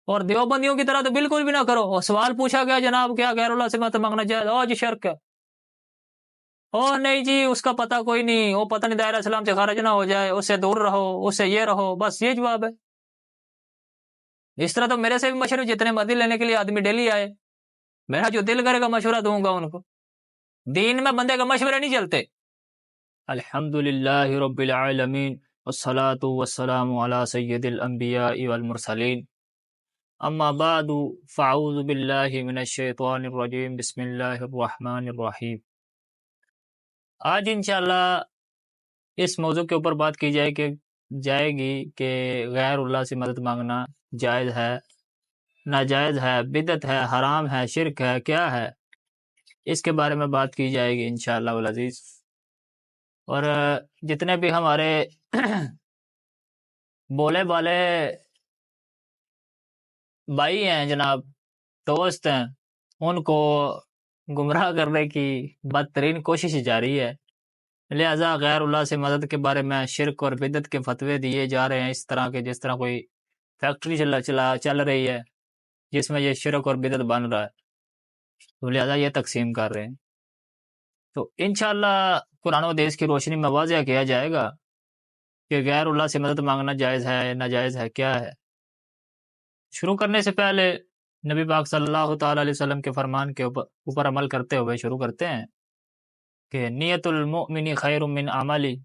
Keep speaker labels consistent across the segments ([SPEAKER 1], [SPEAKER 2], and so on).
[SPEAKER 1] اور دیوبندیوں کی طرح تو بالکل بھی نہ کرو. اور سوال پوچھا گیا جناب کیا غیر اللہ سے مدد مانگنا جائز؟ جی شرک ہے. نہیں جی اس کا پتہ کوئی نہیں، وہ پتہ نہیں دائرہ اسلام سے خارج نہ ہو جائے، اس سے دور رہو، اس سے یہ رہو، بس یہ جواب ہے. اس طرح تو میرے سے بھی مشورے جتنے مرضی لینے کے لیے آدمی ڈیلی آئے، میرا جو دل کرے گا مشورہ دوں گا ان کو. دین میں بندے کا مشورے نہیں چلتے. الحمدللہ رب العالمین والصلاة والسلام علی سید الانبیاء والمرسلین. اما بعد فاعوذ باللہ من الشیطان الرجیم بسم اللہ الرحمن الرحیم. آج انشاءاللہ اس موضوع کے اوپر بات کی جائے گی کہ غیر اللہ سے مدد مانگنا جائز ہے، ناجائز ہے، بدعت ہے، حرام ہے، شرک ہے، کیا ہے، اس کے بارے میں بات کی جائے گی انشاءاللہ العزیز. اور جتنے بھی ہمارے بولے بالے بھائی ہیں جناب، دوست ہیں، ان کو گمراہ کرنے کی بدترین کوشش جاری ہے. لہذا غیر اللہ سے مدد کے بارے میں شرک اور بدعت کے فتوے دیے جا رہے ہیں اس طرح کے، جس طرح کوئی فیکٹری چل رہی ہے جس میں یہ شرک اور بدعت بن رہا ہے، تو لہذا یہ تقسیم کر رہے ہیں. تو انشاءاللہ قرآن و حدیث کی روشنی میں واضح کیا جائے گا کہ غیر اللہ سے مدد مانگنا جائز ہے، ناجائز ہے، کیا ہے. شروع کرنے سے پہلے نبی پاک صلی اللہ تعالی علیہ وسلم کے فرمان کے اوپر عمل کرتے ہوئے شروع کرتے ہیں کہ نیت المؤمن خیر من عملی،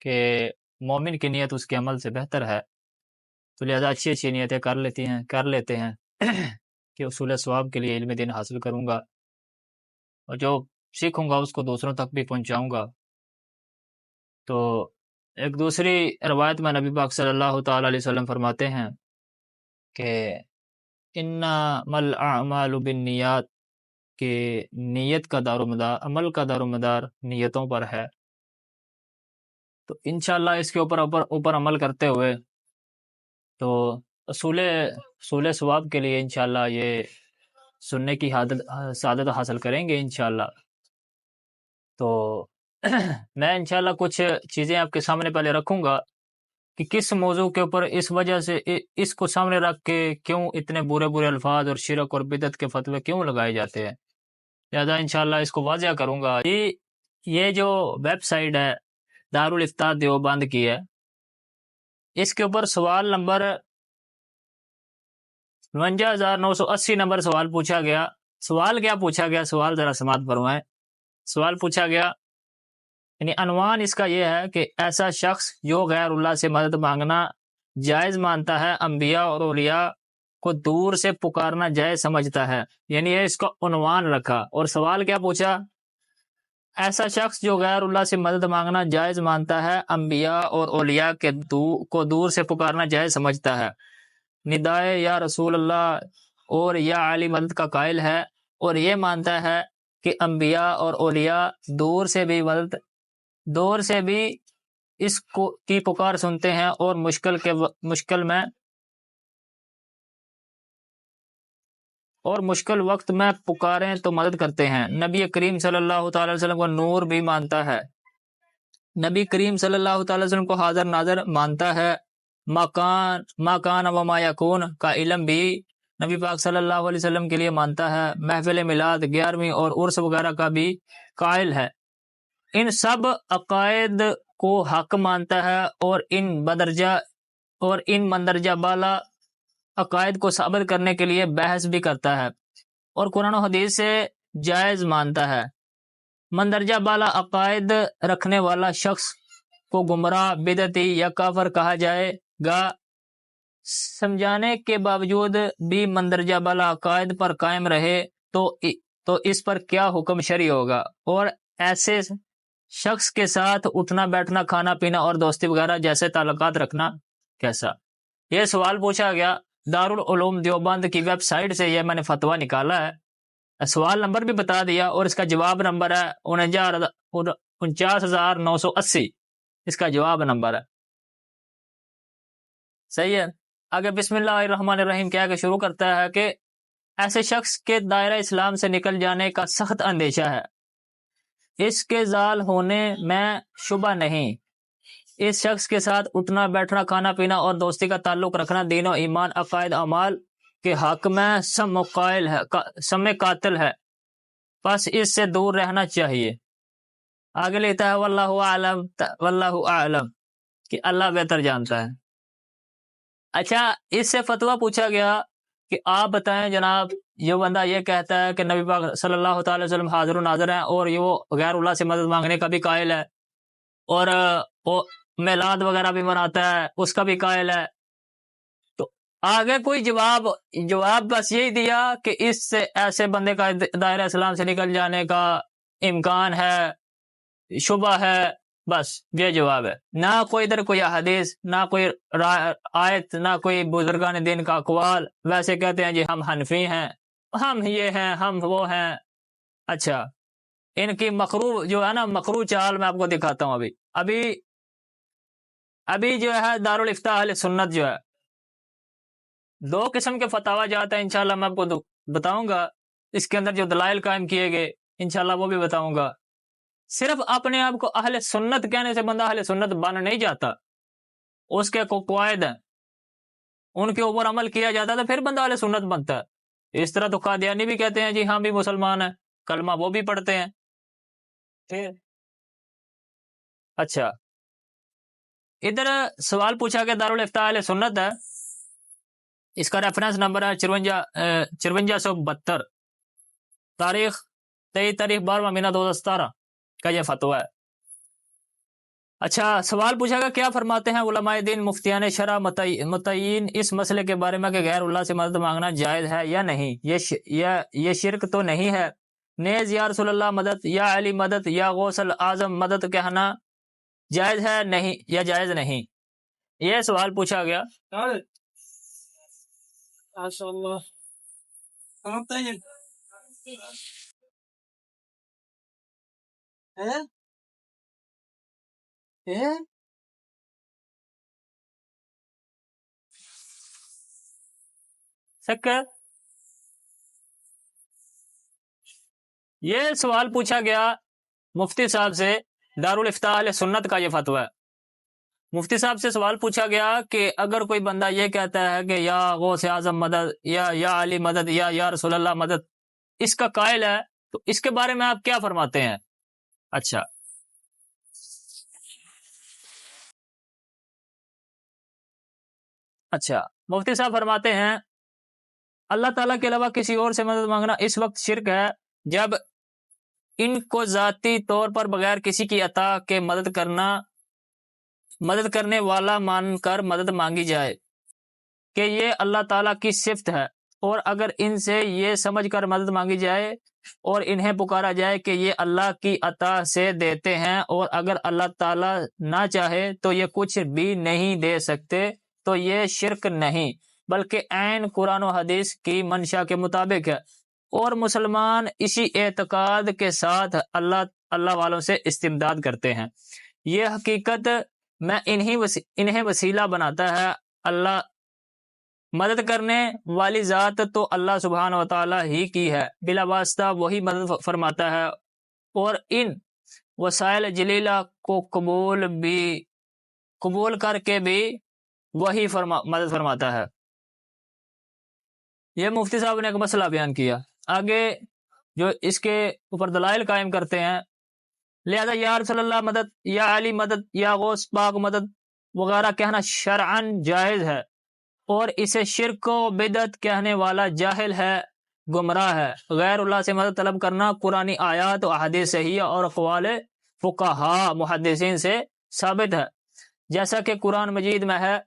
[SPEAKER 1] کہ مومن کی نیت اس کے عمل سے بہتر ہے. تو لہذا اچھی نیتیں کر لیتے ہیں کہ اصول ثواب کے لیے علم دین حاصل کروں گا، اور جو سیکھوں گا اس کو دوسروں تک بھی پہنچاؤں گا. تو ایک دوسری روایت میں نبی پاک صلی اللہ تعالی علیہ وسلم فرماتے ہیں کہ انما الاعمال بالنیات، کہ نیت کا دار و مدار، عمل کا دار و مدار نیتوں پر ہے. تو انشاءاللہ اس کے اوپر عمل کرتے ہوئے تو اصول ثواب کے لیے انشاءاللہ یہ سننے کی سعادت حاصل کریں گے انشاءاللہ. تو میں انشاءاللہ کچھ چیزیں آپ کے سامنے پہلے رکھوں گا کہ کس موضوع کے اوپر، اس وجہ سے اس کو سامنے رکھ کے کیوں اتنے برے الفاظ اور شرک اور بدعت کے فتوے کیوں لگائے جاتے ہیں. لہذا انشاءاللہ اس کو واضح کروں گا. یہ جو ویب سائٹ ہے دارالافتاء دیوبند کی ہے، اس کے اوپر سوال نمبر 52,980 نمبر سوال پوچھا گیا. سوال کیا پوچھا گیا؟ سوال ذرا سماعت فرمائیں. سوال پوچھا گیا، یعنی عنوان اس کا یہ ہے کہ ایسا شخص جو غیر اللہ سے مدد مانگنا جائز مانتا ہے، انبیاء اور اولیاء کو دور سے پکارنا جائز سمجھتا ہے. یعنی یہ اس کا عنوان رکھا. اور سوال کیا پوچھا؟ ایسا شخص جو غیر اللہ سے مدد مانگنا جائز مانتا ہے، انبیاء اور اولیاء کو دور سے پکارنا جائز سمجھتا ہے، ندائے یا رسول اللہ اور یا علی مدد کا قائل ہے، اور یہ مانتا ہے کہ انبیاء اور اولیاء دور سے بھی اس کی پکار سنتے ہیں اور مشکل وقت میں پکاریں تو مدد کرتے ہیں. نبی کریم صلی اللہ تعالی وسلم کو نور بھی مانتا ہے. نبی کریم صلی اللہ تعالی وسلم کو حاضر ناظر مانتا ہے. مکان و ما یکون کا علم بھی نبی پاک صلی اللہ علیہ وسلم کے لیے مانتا ہے. محفل میلاد، 11ویں اور عرس وغیرہ کا بھی قائل ہے. ان سب عقائد کو حق مانتا ہے اور ان مندرجہ بالا عقائد کو ثابت کرنے کے لیے بحث بھی کرتا ہے اور قرآن و حدیث سے جائز مانتا ہے. مندرجہ بالا عقائد رکھنے والا شخص کو گمراہ، بدعتی یا کافر کہا جائے گا. سمجھانے کے باوجود بھی مندرجہ بالا عقائد پر قائم رہے تو اس پر کیا حکم شرعی ہوگا، اور ایسے شخص کے ساتھ اٹھنا بیٹھنا، کھانا پینا اور دوستی وغیرہ جیسے تعلقات رکھنا کیسا؟ یہ سوال پوچھا گیا. دارالعلوم دیوبند کی ویب سائٹ سے یہ میں نے فتویٰ نکالا ہے. سوال نمبر بھی بتا دیا اور اس کا جواب نمبر ہے 49,980. اس کا جواب نمبر ہے. صحیح ہے. آگے بسم اللہ الرحمن الرحیم کہہ کے شروع کرتا ہے کہ ایسے شخص کے دائرہ اسلام سے نکل جانے کا سخت اندیشہ ہے. اس کے زال ہونے میں شبہ نہیں. اس شخص کے ساتھ اٹھنا بیٹھنا کھانا پینا اور دوستی کا تعلق رکھنا دین و ایمان عقائد اعمال کے حق میں سم قاتل ہے، پس اس سے دور رہنا چاہیے۔ آگے لیتا ہے واللہ اعلم کہ اللہ بہتر جانتا ہے۔ اچھا، اس سے فتویٰ پوچھا گیا کہ آپ بتائیں جناب، یہ بندہ یہ کہتا ہے کہ نبی پاک صلی اللہ تعالی وسلم حاضر و ناظر ہیں اور یہ وہ غیر اللہ سے مدد مانگنے کا بھی قائل ہے، اور وہ میلاد وغیرہ بھی مناتا ہے، اس کا بھی قائل ہے۔ تو آگے کوئی جواب بس یہی دیا کہ اس سے ایسے بندے کا دائرہ اسلام سے نکل جانے کا امکان ہے، شبہ ہے، بس یہ جواب ہے۔ نہ کوئی ادھر کوئی حدیث، نہ کوئی آیت، نہ کوئی بزرگان دین کا اقوال۔ ویسے کہتے ہیں جی ہم حنفی ہیں، ہم یہ ہیں، ہم وہ ہیں۔ اچھا، ان کی مکروہ جو ہے نا، مکروہ چال میں آپ کو دکھاتا ہوں۔ ابھی جو ہے دارالافتاء اہل سنت جو ہے، دو قسم کے فتاوی جاتا ہے، انشاءاللہ میں آپ کو بتاؤں گا۔ اس کے اندر جو دلائل قائم کیے گئے انشاءاللہ وہ بھی بتاؤں گا۔ صرف اپنے آپ کو اہل سنت کہنے سے بندہ اہل سنت بن نہیں جاتا، اس کے قواعد ہیں، ان کے اوپر عمل کیا جاتا ہے تو پھر بندہ اہل سنت بنتا ہے۔ اس طرح تو قادیانی بھی کہتے ہیں جی ہم بھی مسلمان ہیں، کلمہ وہ بھی پڑھتے ہیں۔ پھر اچھا، ادھر سوال پوچھا کہ دارالافتاء اہل سنت ہے، اس کا ریفرنس نمبر ہے 5472، تاریخ 12 مہینہ 2017 کا یہ فتویٰ ہے۔ اچھا، سوال پوچھا گا کیا فرماتے ہیں علماء دین مفتیان شرع متعین اس مسئلے کے بارے میں کہ غیر اللہ سے مدد مانگنا جائز ہے یا نہیں؟ یہ شرک تو نہیں ہے؟ نیز یا رسول اللہ مدد، یا علی مدد، یا غوث اعظم مدد کہنا جائز ہے نہیں یا جائز نہیں؟ یہ سوال پوچھا گیا۔ یہ سوال پوچھا گیا مفتی صاحب سے، دارالافتاء اہل سنت کا یہ فتویٰ ہے۔ مفتی صاحب سے سوال پوچھا گیا کہ اگر کوئی بندہ یہ کہتا ہے کہ یا غوث اعظم مدد، یا علی مدد، یا رسول اللہ مدد، اس کا قائل ہے، تو اس کے بارے میں آپ کیا فرماتے ہیں؟ اچھا، مفتی صاحب فرماتے ہیں اللہ تعالیٰ کے علاوہ کسی اور سے مدد مانگنا اس وقت شرک ہے جب ان کو ذاتی طور پر بغیر کسی کی عطا کے مدد کرنے والا مان کر مدد مانگی جائے کہ یہ اللہ تعالیٰ کی صفت ہے، اور اگر ان سے یہ سمجھ کر مدد مانگی جائے اور انہیں پکارا جائے کہ یہ اللہ کی عطا سے دیتے ہیں، اور اگر اللہ تعالیٰ نہ چاہے تو یہ کچھ بھی نہیں دے سکتے، تو یہ شرک نہیں بلکہ عین قرآن و حدیث کی منشا کے مطابق ہے، اور مسلمان اسی اعتقاد کے ساتھ اللہ والوں سے استمداد کرتے ہیں۔ یہ حقیقت میں انہیں وسیلہ بناتا ہے۔ اللہ مدد کرنے والی ذات تو اللہ سبحانہ و تعالی ہی کی ہے، بلا واسطہ وہی مدد فرماتا ہے، اور ان وسائل جلیلہ کو قبول کر کے بھی وہی مدد فرماتا ہے۔ یہ مفتی صاحب نے ایک مسئلہ بیان کیا، آگے جو اس کے اوپر دلائل قائم کرتے ہیں، لہذا یا رسول اللہ مدد، یا علی مدد، یا غوث پاک مدد وغیرہ کہنا شرعاً جائز ہے، اور اسے شرک و بدعت کہنے والا جاہل ہے، گمراہ ہے۔ غیر اللہ سے مدد طلب کرنا قرآنی آیات و احادیث صحیحہ اور اقوال فقہاء محدثین سے ثابت ہے، جیسا کہ قرآن مجید میں ہے،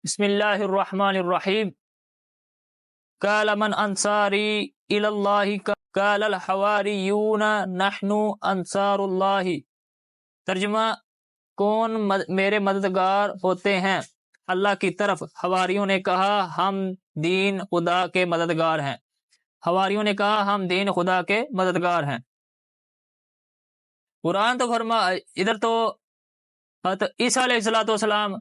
[SPEAKER 1] بسم اللہ الرحمن الرحیم، قال من انصاری الی اللہ قال الحواریون نحن انصار اللہ۔ ترجمہ، کون میرے مددگار ہوتے ہیں اللہ کی طرف؟ حواریوں نے کہا ہم دین خدا کے مددگار ہیں۔ حواریوں نے کہا ہم دین خدا کے مددگار ہیں۔ قرآن تو ادھر تو عیسیٰ علیہ السلام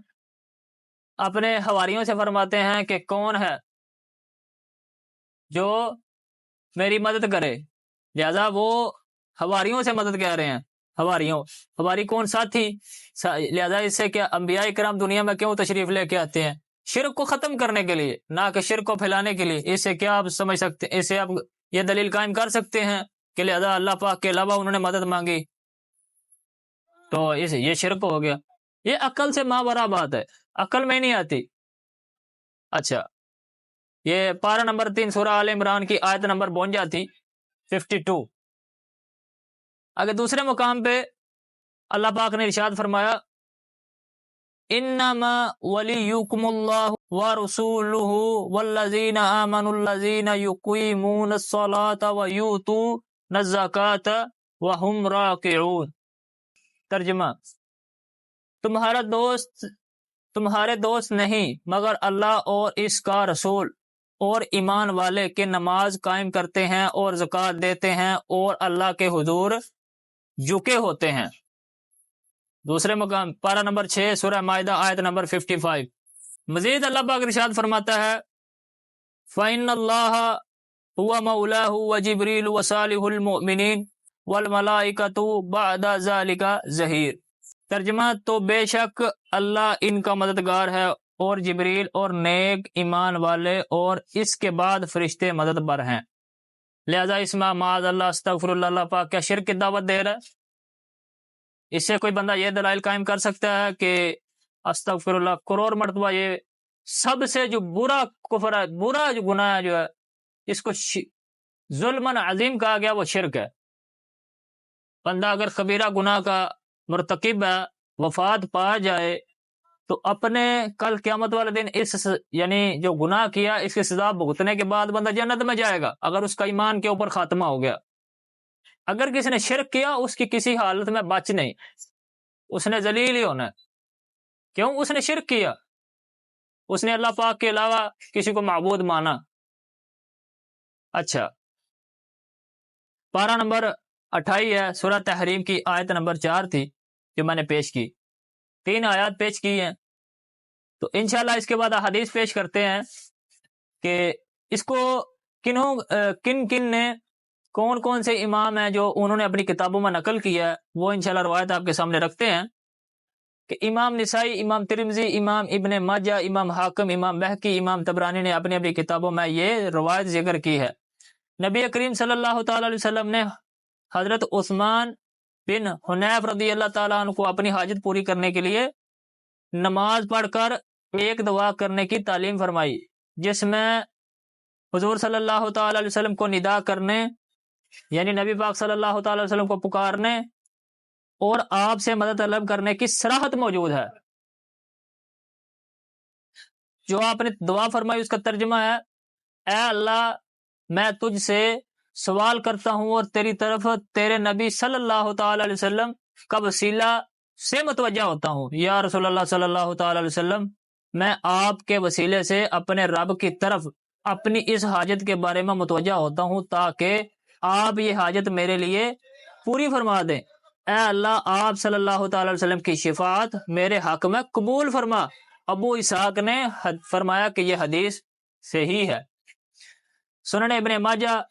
[SPEAKER 1] اپنے حواریوں سے فرماتے ہیں کہ کون ہے جو میری مدد کرے، لہذا وہ حواریوں سے مدد کہہ رہے ہیں۔ ہماری کون ساتھی، لہذا اس سے کیا انبیاء کرام دنیا میں کیوں تشریف لے کے آتے ہیں؟ شرک کو ختم کرنے کے لیے، نہ کہ شرک کو پھیلانے کے لیے۔ اس سے کیا آپ سمجھ سکتے ہیں، اس سے آپ یہ دلیل قائم کر سکتے ہیں کہ لہذا اللہ پاک کے علاوہ انہوں نے مدد مانگی تو یہ شرک ہو گیا؟ یہ عقل سے ماورا بات ہے، عقل میں نہیں آتی۔ اچھا، یہ پارہ نمبر 3 سورہ آل عمران کی آیت نمبر 52 تھی، 52۔ اگر دوسرے مقام پہ اللہ پاک نے ارشاد فرمایا انما ولیکم اللہ ورسولہ والذین آمنوا الذین یقیمون الصلاۃ ویؤتون الزکاۃ وہم راکعون۔ ترجمہ، تمہارے دوست نہیں مگر اللہ اور اس کا رسول اور ایمان والے کہ نماز قائم کرتے ہیں اور زکوٰۃ دیتے ہیں اور اللہ کے حضور جھکے ہوتے ہیں۔ دوسرے مقام پارہ نمبر 6 سورہ مائدہ آیت نمبر 55۔ مزید اللہ پاک ارشاد فرماتا ہے فَإِنَّ اللَّهَ هُوَ مَوْلَاهُ وَجِبْرِيلُ وَصَالِحُ الْمُؤْمِنِينَ وَالْمَلَائِكَةُ بَعْدَ ذَلِكَ ظَهِيرٌ۔ ترجمہ، تو بے شک اللہ ان کا مددگار ہے اور جبریل اور نیک ایمان والے اور اس کے بعد فرشتے مددگار ہیں۔ لہذا اس میں معاذ اللہ استغفر اللہ، اللہ پاک کیا شرک کی دعوت دے رہا ہے؟ اس سے کوئی بندہ یہ دلائل قائم کر سکتا ہے کہ استغفر اللہ کروڑ مرتبہ یہ سب سے جو برا کفر ہے، برا جو گناہ جو ہے، اس کو ظلمن عظیم کہا گیا، وہ شرک ہے۔ بندہ اگر کبیرہ گناہ کا مرتکب ہے، وفات پا جائے تو اپنے کل قیامت والے دن اس یعنی جو گناہ کیا اس کی سزا بھگتنے کے بعد بندہ جنت میں جائے گا اگر اس کا ایمان کے اوپر خاتمہ ہو گیا۔ اگر کسی نے شرک کیا اس کی کسی حالت میں بچ نہیں، اس نے ذلیل ہی ہونا ہے۔ کیوں؟ اس نے شرک کیا، اس نے اللہ پاک کے علاوہ کسی کو معبود مانا۔ اچھا، پارہ نمبر 28 ہے، سورہ تحریم کی آیت نمبر 4 تھی جو میں نے پیش کی، 3 آیات پیش کی ہیں، تو انشاءاللہ اس کے بعد حدیث پیش کرتے ہیں کہ اس کو کن نے کون سے امام ہیں جو انہوں نے اپنی کتابوں میں نقل کیا ہے، وہ انشاءاللہ روایت آپ کے سامنے رکھتے ہیں کہ امام نسائی، امام ترمذی، امام ابن ماجہ، امام حاکم، امام بہقی، امام طبرانی نے اپنی اپنی کتابوں میں یہ روایت ذکر کی ہے۔ نبی کریم صلی اللہ تعالی علیہ وسلم نے حضرت عثمان بن حنیف رضی اللہ تعالیٰ عنہ کو اپنی حاجت پوری کرنے کے لیے نماز پڑھ کر ایک دعا کرنے کی تعلیم فرمائی، جس میں حضور صلی اللہ تعالی علیہ وسلم کو ندا کرنے یعنی نبی پاک صلی اللہ تعالی علیہ وسلم کو پکارنے اور آپ سے مدد طلب کرنے کی صراحت موجود ہے۔ جو آپ نے دعا فرمائی اس کا ترجمہ ہے اے اللہ میں تجھ سے سوال کرتا ہوں اور تیری طرف تیرے نبی صلی اللہ تعالی علیہ وسلم کا وسیلہ سے متوجہ ہوتا ہوں۔ یا رسول اللہ صلی اللہ تعالی علیہ وسلم، میں آپ کے وسیلے سے اپنے رب کی طرف اپنی اس حاجت کے بارے میں متوجہ ہوتا ہوں تاکہ آپ یہ حاجت میرے لیے پوری فرما دیں۔ اے اللہ آپ صلی اللہ تعالی علیہ وسلم کی شفاعت میرے حق میں قبول فرما۔ ابو اسحاق نے فرمایا کہ یہ حدیث صحیح ہے۔ سنن ابن ماجہ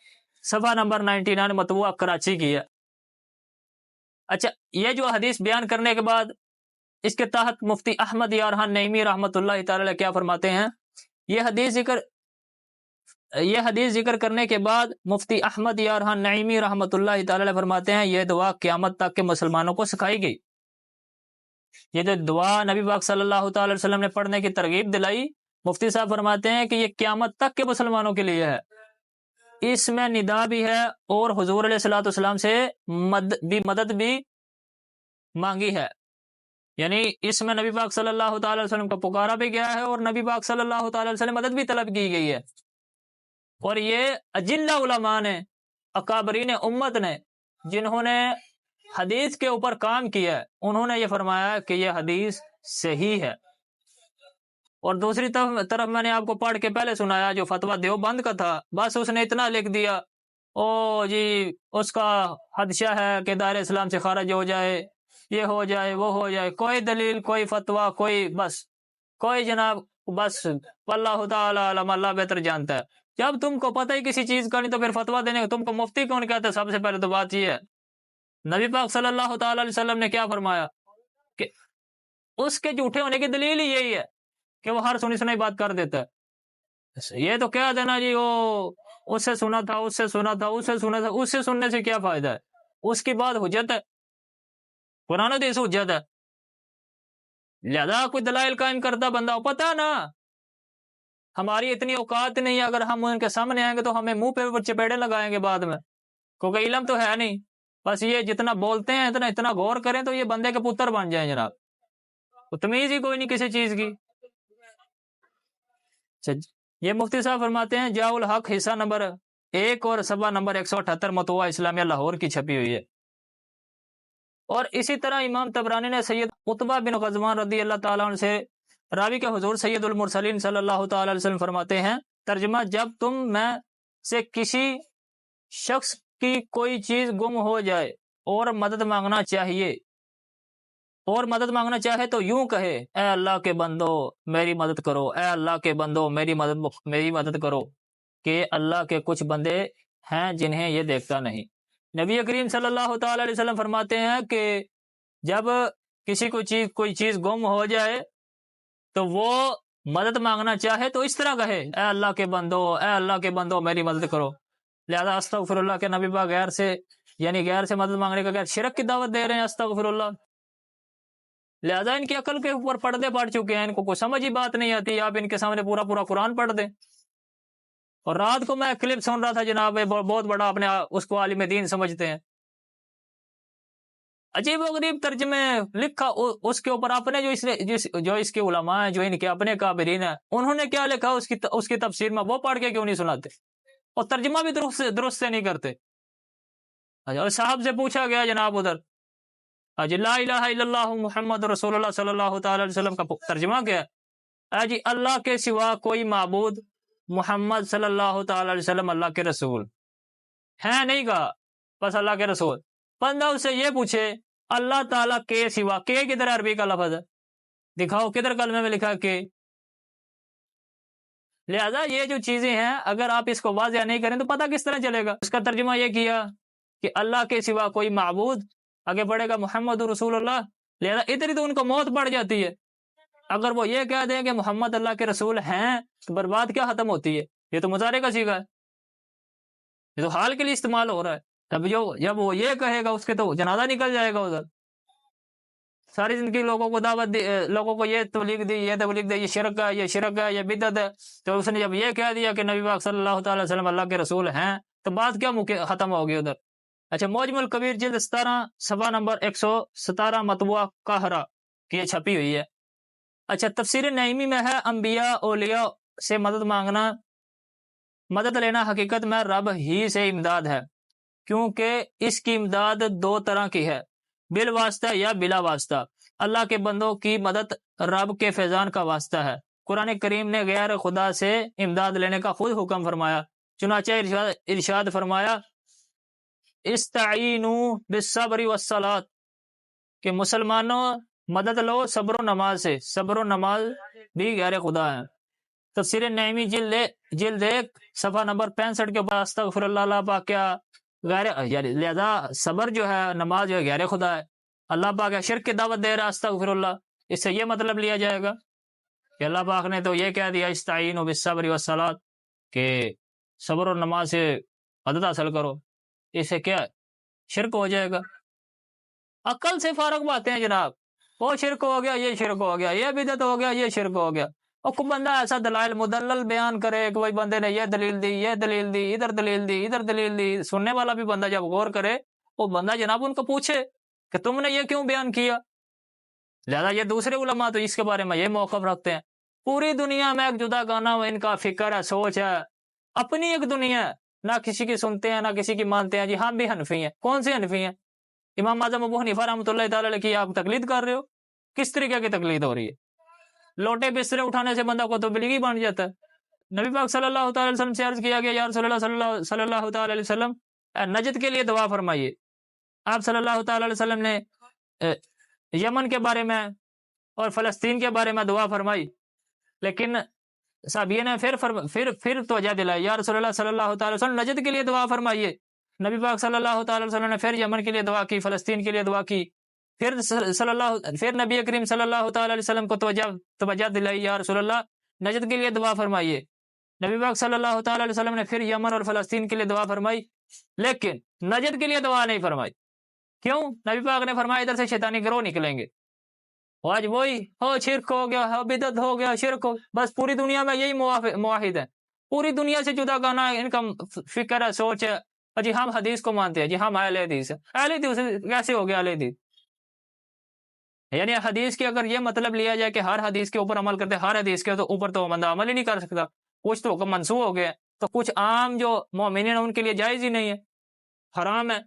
[SPEAKER 1] صفحہ نمبر 99 مطبوعہ کراچی کی ہے۔ اچھا، یہ جو حدیث بیان کرنے کے بعد اس کے تحت مفتی احمد یارحان نعیمی رحمۃ اللہ تعالی علیہ کیا فرماتے ہیں؟ یہ حدیث ذکر کرنے کے بعد مفتی احمد یارحان نعیمی رحمۃ اللہ تعالی علیہ فرماتے ہیں یہ دعا قیامت تک کے مسلمانوں کو سکھائی گئی۔ یہ جو دعا نبی پاک صلی اللہ تعالی علیہ وسلم نے پڑھنے کی ترغیب دلائی، مفتی صاحب فرماتے ہیں کہ یہ قیامت تک کے مسلمانوں کے لیے ہے۔ اس میں ندا بھی ہے اور حضور علیہ الصلوۃ والسلام سے مدد بھی مانگی ہے، یعنی اس میں نبی پاک صلی اللہ تعالی علیہ وسلم کو پکارا بھی گیا ہے اور نبی پاک صلی اللہ تعالی علیہ وسلم مدد بھی طلب کی گئی ہے۔ اور یہ اجلہ علماء نے، اکابرین امت نے، جنہوں نے حدیث کے اوپر کام کیا ہے، انہوں نے یہ فرمایا کہ یہ حدیث صحیح ہے۔ اور دوسری طرف میں نے آپ کو پڑھ کے پہلے سنایا جو فتویٰ دیوبند کا تھا، بس اس نے اتنا لکھ دیا او جی اس کا خدشہ ہے کہ دائرہ اسلام سے خارج ہو جائے، یہ ہو جائے، وہ ہو جائے، کوئی دلیل، کوئی فتویٰ، کوئی جناب، بس اللہ تعالی علم، اللہ بہتر جانتا ہے۔ جب تم کو پتہ ہی کسی چیز کا نہیں تو پھر فتویٰ دینے کا تم کو مفتی کون کہتا ہے؟ سب سے پہلے تو بات یہ ہے۔ نبی پاک صلی اللہ تعالی علیہ وسلم نے کیا فرمایا کہ اس کے جھوٹے ہونے کی دلیل ہی یہی ہے کہ وہ ہر سنی سنائی بات کر دیتا ہے۔ یہ تو کہہ دینا جی وہ اس سے سنا تھا، اس سے سنا تھا، اس سے سنا تھا، اس سے سننے سے کیا فائدہ ہے؟ اس کی بات حجت ہے، قرآن و حدیث حجت ہے۔ لہذا کوئی دلائل قائم کرتا بندہ ہو، پتہ نا ہماری اتنی اوقات نہیں ہے، اگر ہم ان کے سامنے آئیں گے تو ہمیں منہ پہ چپیڑے لگائیں گے بعد میں، کیونکہ علم تو ہے نہیں، بس یہ جتنا بولتے ہیں اتنا غور کریں تو یہ بندے کے پتر بن جائیں جناب، تو تمیز ہی کوئی نہیں کسی چیز کی۔ یہ مفتی صاحب فرماتے ہیں جاء الحق حصہ نمبر 1 اور صفحہ نمبر 178 مطبوعہ اسلامیہ لاہور کی چھپی ہوئی ہے۔ اور اسی طرح امام طبرانی نے سید عتبہ بن غزوان رضی اللہ تعالیٰ عنہ سے راوی کے حضور سید المرسلین صلی اللہ تعالی علیہ وسلم فرماتے ہیں، ترجمہ، جب تم میں سے کسی شخص کی کوئی چیز گم ہو جائے اور مدد مانگنا چاہے تو یوں کہے، اے اللہ کے بندو میری مدد کرو، اے اللہ کے بندو میری مدد کرو، کہ اللہ کے کچھ بندے ہیں جنہیں یہ دیکھتا نہیں۔ نبی کریم صلی اللہ تعالی علیہ وسلم فرماتے ہیں کہ جب کسی کوئی چیز گم ہو جائے تو وہ مدد مانگنا چاہے تو اس طرح کہے، اے اللہ کے بندو میری مدد کرو۔ لہذا استغفر اللہ کے نبی پاک غیر سے مدد مانگنے کا غیر شرک کی دعوت دے رہے ہیں، استغفر اللہ۔ لہذا ان کی عقل کے اوپر پردے پڑ چکے ہیں، ان کو کوئی سمجھ ہی بات نہیں آتی، آپ ان کے سامنے پورا قرآن پڑھ دیں۔ اور رات کو میں کلپ سن رہا تھا جناب، بہت بڑا اپنے اس کو عالم دین سمجھتے ہیں، عجیب و غریب ترجمے لکھا اس کے اوپر اپنے جو اس کے علماء ہیں، جو ان کے اپنے کابرین ہیں، انہوں نے کیا لکھا اس کی تفسیر میں، وہ پڑھ کے کیوں نہیں سناتے؟ اور ترجمہ بھی درست سے نہیں کرتے۔ اور صاحب سے پوچھا گیا جناب ادھر، جی لا الہ الا اللہ محمد رسول اللہ صلی اللہ تعالی علیہ وسلم کا ترجمہ کیا ہے؟ جی اللہ کے سوا کوئی معبود، محمد صلی اللہ تعالی علیہ وسلم اللہ کے رسول ہیں، نہیں کہا، بس اللہ کے رسول۔ بندہ اس سے یہ پوچھے اللہ تعالیٰ کے سوا، کے کدھر عربی کا لفظ ہے؟ دکھاؤ کدھر کلمے میں لکھا کہ۔ لہذا یہ جو چیزیں ہیں اگر آپ اس کو واضح نہیں کریں تو پتہ کس طرح چلے گا؟ اس کا ترجمہ یہ کیا کہ اللہ کے سوا کوئی معبود، آگے بڑھے گا محمد رسول اللہ، لہذا ادھر ہی تو ان کو موت پڑ جاتی ہے۔ اگر وہ یہ کہہ دیں کہ محمد اللہ کے رسول ہیں تو برباد کیا ختم ہوتی ہے؟ یہ تو مضارع کا صیغہ ہے، یہ تو حال کے لیے استعمال ہو رہا ہے۔ تب جب وہ یہ کہے گا اس کے تو جنازہ نکل جائے گا ادھر۔ ساری زندگی لوگوں کو دعوت دی، لوگوں کو یہ تبلیغ دی، یہ شرک ہے، یہ بدعت ہے، تو اس نے جب یہ کہہ دیا کہ نبی پاک صلی اللہ تعالی وسلم اللہ کے رسول ہیں تو بات کیا ختم ہوگی ادھر؟ اچھا، معجم الکبیر جلد 17 صفحہ نمبر 117 مطبوعہ قاہرہ کی یہ چھپی ہوئی ہے۔ اچھا، تفسیر نعیمی میں ہے انبیاء اولیاء سے مدد لینا حقیقت میں رب ہی سے امداد ہے، کیونکہ اس کی امداد 2 طرح کی ہے، بالواسطہ یا بلا واسطہ۔ اللہ کے بندوں کی مدد رب کے فیضان کا واسطہ ہے۔ قرآن کریم نے غیر خدا سے امداد لینے کا خود حکم فرمایا، چنانچہ ارشاد فرمایا استعینوا بالصبر والصلاۃ، کہ مسلمانوں مدد لو صبر و نماز سے، صبر و نماز بھی غیر خدا ہیں۔ تفسیر نعیمی جلد 1 صفحہ نمبر 65 کے اوپر استغفر اللہ پاک کیا لہذا صبر جو ہے، نماز جو ہے غیر خدا ہے، اللہ پاک شرک کی دعوت دے رہا ہے، استغفر اللہ۔ اس سے یہ مطلب لیا جائے گا کہ اللہ پاک نے تو یہ کہہ دیا استعینوا بالصبر والصلاۃ، کہ صبر اور نماز سے مدد حاصل کرو، اس سے کیا شرک ہو جائے گا؟ عقل سے فارغ باتیں ہیں جناب، وہ شرک ہو گیا، یہ شرک ہو گیا، یہ بدعت ہو گیا، یہ شرک ہو گیا۔ اور کوئی بندہ ایسا دلائل مدلل بیان کرے کہ کوئی بندے نے یہ دلیل دی، یہ دلیل دی، ادھر دلیل دی، ادھر دلیل دی، سننے والا بھی بندہ جب غور کرے، وہ بندہ جناب ان کو پوچھے کہ تم نے یہ کیوں بیان کیا؟ لہذا یہ دوسرے علماء تو اس کے بارے میں یہ موقف رکھتے ہیں، پوری دنیا میں ایک جدا گانا ان کا فکر ہے، سوچ ہے، اپنی ایک دنیا ہے، نہ کسی کی سنتے ہیں نہ کسی کی مانتے ہیں۔ جی ہم بھی حنفی ہیں، کون سے حنفی ہیں؟ امام اعظم ابو حنیفہ رحمۃ اللہ تعالی علیہ کی آپ تقلید کر رہے ہو؟ کس طریقے کی تقلید ہو رہی ہے؟ لوٹے بسترے اٹھانے سے بندہ کو تو تبلیغی بن جاتا ہے۔ نبی پاک صلی اللہ تعالی وسلم سے عرض کیا گیا یا رسول اللہ صلی اللہ تعالی علیہ وسلم نجد کے لیے دعا فرمائیے۔ آپ صلی اللہ تعالی علیہ وسلم نے یمن کے بارے میں اور فلسطین کے بارے میں دعا فرمائی، لیکن صحابیہ نے پھر توجہ دلائی، یا رسول اللہ صلی اللہ تعالی وسلم نجد کے لیے دعا فرمائیے۔ نبی پاک صلی اللہ تعالی وسلم نے پھر یمن کے لیے دعا کی، فلسطین کے لیے دعا کی، پھر نبی کریم صلی اللہ تعالی علیہ وسلم کو توجہ دلائی، یا رسول اللہ نجد کے لیے دعا فرمائیے۔ نبی پاک صلی اللہ تعالی علیہ وسلم نے پھر یمن اور فلسطین کے لیے دعا فرمائی، لیکن نجد کے لیے دعا نہیں فرمائی۔ کیوں؟ نبی پاک نے فرمایا ادھر سے شیطانی گروہ نکلیں گے، آج وہی ہو شرک ہو گیا، ہو بدعت ہو گیا، شرک ہو، بس پوری دنیا میں یہی معاہد ہے، پوری دنیا سے جدا کرنا ان کا فکر ہے، سوچ ہے۔ جی ہم حدیث کو مانتے ہیں، جی ہم اہل حدیث ہیں۔ اہل حدیث کیسے ہو گیا اہل حدیث؟ یعنی حدیث کے اگر یہ مطلب لیا جائے کہ ہر حدیث کے اوپر عمل کرتے، ہر حدیث کے اوپر تو بندہ عمل ہی نہیں کر سکتا، کچھ تو حکم منسوخ ہو گیا، تو کچھ عام جو مومنین ہیں ان کے لیے جائز ہی نہیں ہے، حرام ہے۔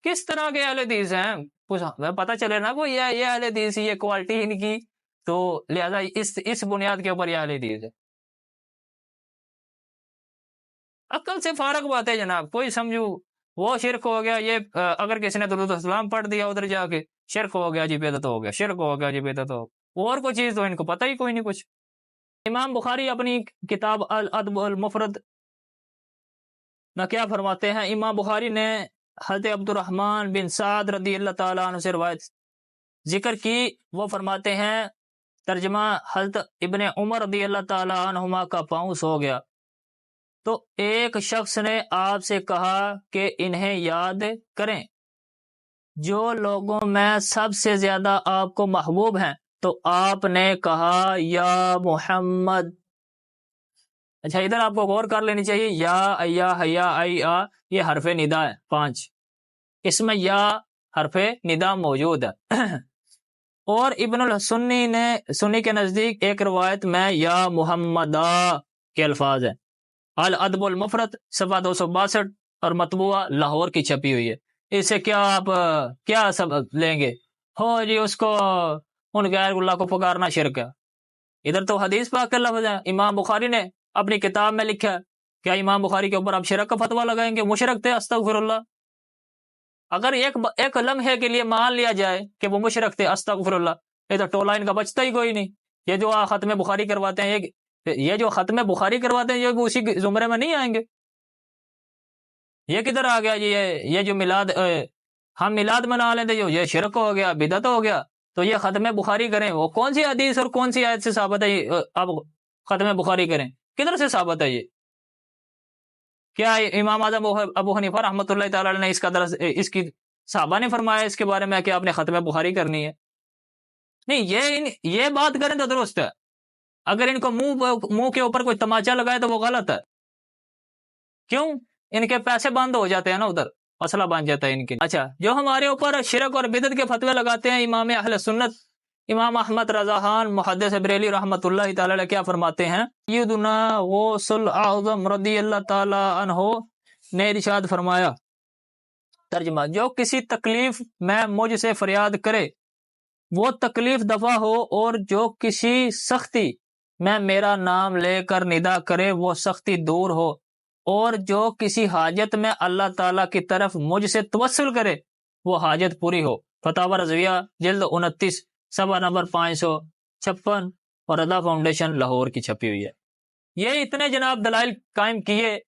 [SPEAKER 1] کس طرح کے اہل حدیث ہیں؟ پتہ چلے نا وہ یہ اہل حدیث، یہ کوالٹی ان کی، تو لہذا اس بنیاد کے اوپر یہ اہل حدیث ہے۔ عقل سے فارغ بات ہے جناب، کوئی سمجھو وہ شرک ہو گیا، یہ اگر کسی نے درود السلام پڑھ دیا ادھر جا کے، شرک ہو گیا جی، بدعت ہو گیا، شرک ہو گیا جی، بدعت ہو گیا، اور کوئی چیز تو ان کو پتہ ہی کوئی نہیں کچھ۔ امام بخاری اپنی کتاب الادب المفرد میں کیا فرماتے ہیں؟ امام بخاری نے حضرت عبد الرحمن بن سعد رضی اللہ تعالیٰ عنہ سے روایت ذکر کی، وہ فرماتے ہیں ترجمہ، حضرت ابن عمر رضی اللہ تعالیٰ عنہما کا پاؤں سو گیا تو ایک شخص نے آپ سے کہا کہ انہیں یاد کریں، جو لوگوں میں سب سے زیادہ آپ کو محبوب ہیں، تو آپ نے کہا یا محمد۔ اچھا ادھر آپ کو غور کر لینی چاہیے، یا ایا حیا ای آ، یہ حرف ندا ہے 5، اس میں یا حرف ندا موجود ہے۔ اور ابن السنی کے نزدیک ایک روایت میں یا محمدہ کے الفاظ ہیں۔ الادب المفرد صفحہ 262 اور مطبوعہ لاہور کی چھپی ہوئی ہے۔ اس سے کیا آپ کیا سبق لیں گے؟ ہو جی اس کو ان غیر اللہ کو پکارنا شرک ہے، ادھر تو حدیث پاک کا لفظ ہے، امام بخاری نے اپنی کتاب میں لکھا ہے۔ کیا امام بخاری کے اوپر آپ شرک کا فتویٰ لگائیں گے؟ مشرک تھے، استغفر اللہ۔ اگر ایک لمحے کے لیے مان لیا جائے کہ وہ مشرک تھے، استغفر اللہ، یہ تو ٹولہ ان کا بچتا ہی کوئی نہیں۔ یہ جو ختم بخاری کرواتے ہیں، یہ جو ختم بخاری کرواتے ہیں، یہ اسی زمرے میں نہیں آئیں گے۔ یہ کدھر آ گیا جی؟ یہ جو میلاد، ہم میلاد منا لیتے، جو یہ شرک ہو گیا، بدعت ہو گیا، تو یہ ختم بخاری کریں، وہ کون سی حدیث اور کون سی آیت سے ثابت ہے اب ختم بخاری کریں؟ کدھر سے ثابت ہے یہ؟ کیا امام اعظم ابو حنیفہ رحمۃ اللہ تعالی نے اس کا درس، اس کی صحابہ نے فرمایا اس کے بارے میں کہ آپ نے ختم بخاری کرنی ہے؟ نہیں، یہ بات کریں تو درست ہے، اگر ان کو منہ کے اوپر کوئی تماچا لگائے تو وہ غلط ہے۔ کیوں؟ ان کے پیسے بند ہو جاتے ہیں نا، ادھر مسئلہ بن جاتا ہے ان کے۔ اچھا، جو ہمارے اوپر شرک اور بدعت کے فتوے لگاتے ہیں، امام اہل سنت امام احمد رضا خان محدث بریلی رحمۃ اللہ تعالی علیہ کیا فرماتے ہیں؟ سیدنا غوث الاعظم رضی اللہ تعالی عنہ نے ارشاد فرمایا، ترجمہ، جو کسی تکلیف میں مجھ سے فریاد کرے وہ تکلیف دفع ہو، اور جو کسی سختی میں میرا نام لے کر ندا کرے وہ سختی دور ہو، اور جو کسی حاجت میں اللہ تعالیٰ کی طرف مجھ سے توسل کرے وہ حاجت پوری ہو۔ فتاوی رضویہ جلد 29 صفحہ نمبر 556 اور رضا فاؤنڈیشن لاہور کی چھپی ہوئی ہے۔ یہ اتنے جناب دلائل قائم کیے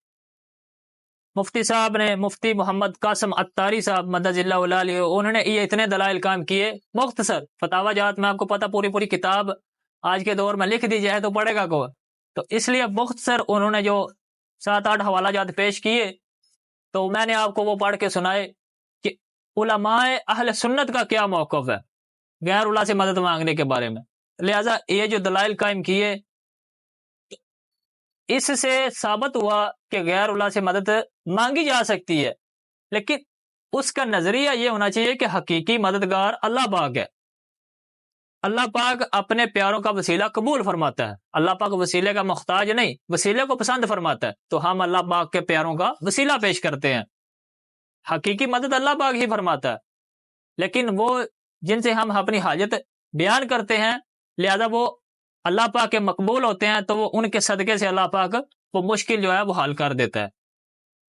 [SPEAKER 1] مفتی صاحب نے، مفتی محمد قاسم عطاری صاحب مدد اللہ علیہ، انہوں نے یہ اتنے دلائل قائم کیے، مختصر فتاوی جات میں آپ کو پتہ پوری کتاب آج کے دور میں لکھ دی جائے تو پڑھے گا کو، تو اس لیے مختصر انہوں نے جو 7-8 حوالہ جات پیش کیے، تو میں نے آپ کو وہ پڑھ کے سنائے کہ علماء اہل سنت کا کیا موقف ہے غیر اللہ سے مدد مانگنے کے بارے میں۔ لہٰذا یہ جو دلائل قائم کیے، اس سے ثابت ہوا کہ غیر اللہ سے مدد مانگی جا سکتی ہے، لیکن اس کا نظریہ یہ ہونا چاہیے کہ حقیقی مددگار اللہ پاک ہے۔ اللہ پاک اپنے پیاروں کا وسیلہ قبول فرماتا ہے، اللہ پاک وسیلے کا محتاج نہیں، وسیلے کو پسند فرماتا ہے، تو ہم اللہ پاک کے پیاروں کا وسیلہ پیش کرتے ہیں۔ حقیقی مدد اللہ پاک ہی فرماتا ہے، لیکن وہ جن سے ہم اپنی حاجت بیان کرتے ہیں، لہذا وہ اللہ پاک کے مقبول ہوتے ہیں، تو وہ ان کے صدقے سے اللہ پاک وہ مشکل جو ہے وہ حل کر دیتا ہے۔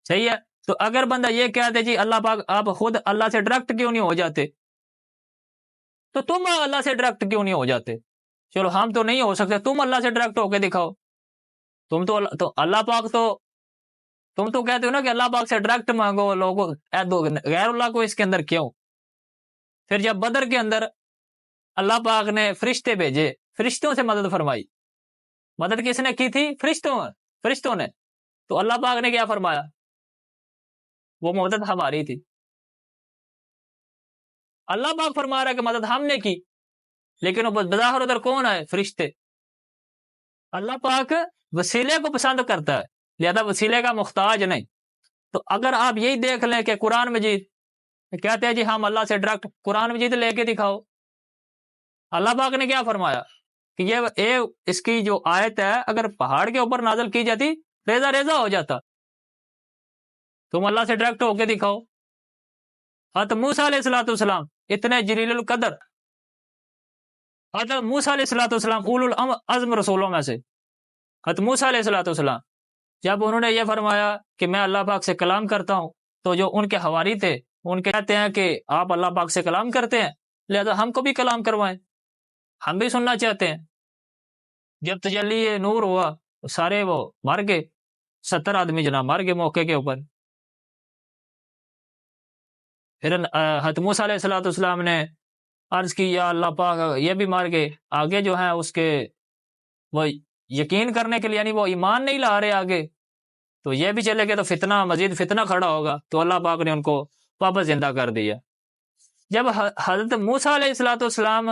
[SPEAKER 1] صحیح ہے؟ تو اگر بندہ یہ کہتے جی اللہ پاک آپ خود اللہ سے ڈائریکٹ کیوں نہیں ہو جاتے، تو تم اللہ سے ڈائریکٹ کیوں نہیں ہو جاتے؟ چلو ہم تو نہیں ہو سکتے، تم اللہ سے ڈائریکٹ ہو کے دکھاؤ۔ تم تو اللہ پاک تو تم تو کہتے ہو نا کہ اللہ پاک سے ڈائریکٹ مانگو، لوگوں غیر اللہ کو اس کے اندر کیوں؟ پھر جب بدر کے اندر اللہ پاک نے فرشتے بھیجے، فرشتوں سے مدد فرمائی، مدد کس نے کی تھی؟ فرشتوں نے، تو اللہ پاک نے کیا فرمایا؟ وہ مدد ہماری تھی۔ اللہ پاک فرما رہا ہے کہ مدد ہم نے کی، لیکن وہ بظاہر ادھر کون ہے؟ فرشتے۔ اللہ پاک وسیلے کو پسند کرتا ہے، لہذا وسیلے کا محتاج نہیں۔ تو اگر آپ یہی دیکھ لیں کہ قرآن مجید کہتے ہیں جی ہم اللہ سے ڈائریکٹ، قرآن مجید لے کے دکھاؤ۔ اللہ پاک نے کیا فرمایا کہ یہ اس کی جو آیت ہے اگر پہاڑ کے اوپر نازل کی جاتی ریزہ ریزہ ہو جاتا، تم اللہ سے ڈائریکٹ ہو کے دکھاؤ۔ حضرت موسیٰ علیہ السلام اتنے جلیل القدر، حضرت موسیٰ علیہ السلام اولو العزم رسولوں میں سے، حضرت موسیٰ علیہ السلام جب انہوں نے یہ فرمایا کہ میں اللہ پاک سے کلام کرتا ہوں، تو جو ان کے حواری تھے ان کے کہتے ہیں کہ آپ اللہ پاک سے کلام کرتے ہیں، لہذا ہم کو بھی کلام کروائیں، ہم بھی سننا چاہتے ہیں۔ جب تجلی نور ہوا تو سارے وہ مر گئے، 70 آدمی جناب مر گئے موقع کے اوپر۔ پھر حضرت موسیٰ علیہ السلام نے عرض کی یا اللہ پاک یہ بھی مر گئے، آگے جو ہیں اس کے وہ یقین کرنے کے لیے، یعنی وہ ایمان نہیں لا رہے آگے، تو یہ بھی چلے گئے تو فتنہ، مزید فتنہ کھڑا ہوگا، تو اللہ پاک نے ان کو واپس زندہ کر دیا۔ جب حضرت موسیٰ علیہ السلام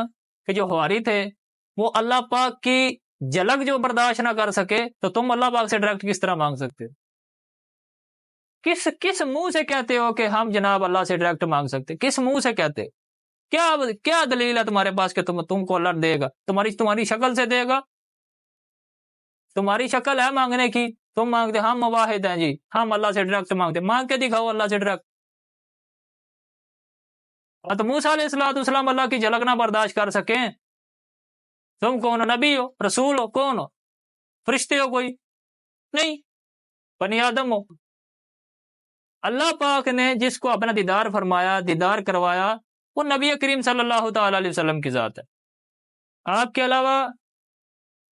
[SPEAKER 1] کے جو حواری تھے وہ اللہ پاک کی جھلک جو برداشت نہ کر سکے، تو تم اللہ پاک سے ڈائریکٹ کس طرح مانگ سکتے ہو؟ کس منہ سے کہتے ہو کہ ہم جناب اللہ سے ڈائریکٹ مانگ سکتے؟ کس منہ سے کہتے؟ کیا دلیل ہے تمہارے پاس کہ تم کو اللہ دے گا؟ تمہاری شکل سے دے گا؟ تمہاری شکل ہے مانگنے کی، تم مانگتے ہم مواحد ہیں جی، ہم اللہ سے ڈائریکٹ مانگتے، مانگ کے دکھاؤ اللہ سے ڈائریکٹ۔ تو موسیٰ علیہ السلام اللہ کی جھلک نہ برداشت کر سکیں، تم کون ہو؟ نبی ہو، رسول ہو، کون ہو؟ فرشتے ہو کوئی؟ نہیں، بنی آدم ہو۔ اللہ پاک نے جس کو اپنا دیدار فرمایا، دیدار کروایا، وہ نبی کریم صلی اللہ تعالی علیہ وسلم کی ذات ہے۔ آپ کے علاوہ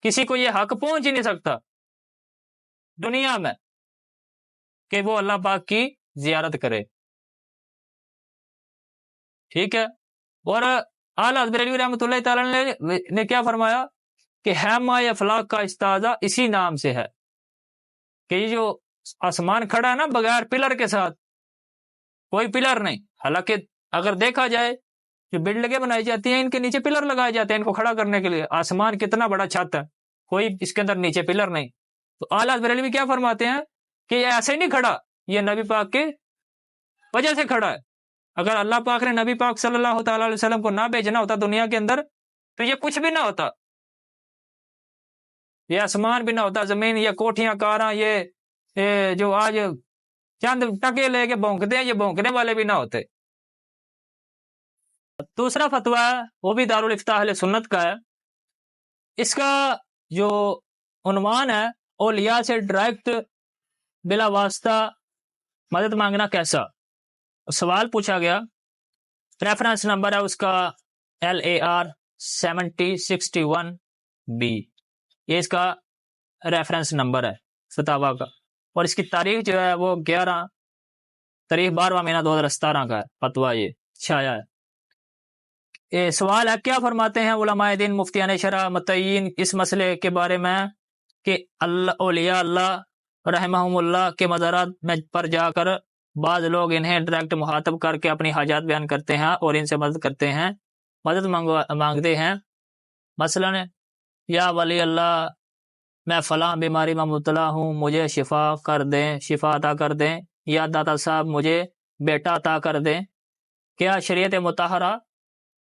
[SPEAKER 1] کسی کو یہ حق پہنچ ہی نہیں سکتا دنیا میں کہ وہ اللہ پاک کی زیارت کرے، ٹھیک ہے؟ اور اعلیٰ حضرت بریلوی رحمۃ اللہ تعالی نے کیا فرمایا کہ خیمہ افلاق کا استاذہ اسی نام سے ہے، کہ یہ جو آسمان کھڑا ہے نا بغیر پلر کے ساتھ، کوئی پلر نہیں، حالانکہ اگر دیکھا جائے جو بلڈنگیں بنائی جاتی ہیں ان کے نیچے پلر لگائے جاتے ہیں ان کو کھڑا کرنے کے لیے، آسمان کتنا بڑا چھت ہے، کوئی اس کے اندر نیچے پلر نہیں۔ تو اعلیٰ حضرت بریلوی کیا فرماتے ہیں کہ یہ ایسے نہیں کھڑا، یہ نبی پاک کے وجہ سے کھڑا ہے۔ اگر اللہ پاک نے نبی پاک صلی اللہ تعالی علیہ وسلم کو نہ بھیجنا ہوتا دنیا کے اندر تو یہ کچھ بھی نہ ہوتا، یہ آسمان بھی نہ ہوتا، زمین، یہ کوٹھیاں، کاراں، یہ جو آج چند ٹکے لے کے بھونکتے ہیں، یہ بھونکنے والے بھی نہ ہوتے۔ دوسرا فتویٰ ہے وہ بھی دارالافتاء اہل سنت کا ہے، اس کا جو عنوان ہے اولیاء سے ڈائریکٹ بلا واسطہ مدد مانگنا کیسا؟ سوال پوچھا گیا، ریفرنس نمبر ہے اس کا LAR 7061B، یہ اس کا ریفرنس نمبر ہے فتاویٰ کا، اور اس کی تاریخ جو ہے وہ 12 مہینہ 2017 کا ہے، فتویٰ یہ چھایا ہے۔ یہ سوال ہے کیا فرماتے ہیں علماء دین مفتیان شرع متعین اس مسئلے کے بارے میں کہ اولیاء اللہ رحمہم اللہ کے مزارات میں پر جا کر بعض لوگ انہیں ڈائریکٹ مخاطب کر کے اپنی حاجات بیان کرتے ہیں اور ان سے مدد کرتے ہیں، مدد مانگتے ہیں، مثلا یا ولی اللہ میں فلاں بیماری میں مبتلا ہوں، مجھے شفا کر دیں، شفا عطا کر دیں، یا داتا صاحب مجھے بیٹا عطا کر دیں۔ کیا شریعت مطہرہ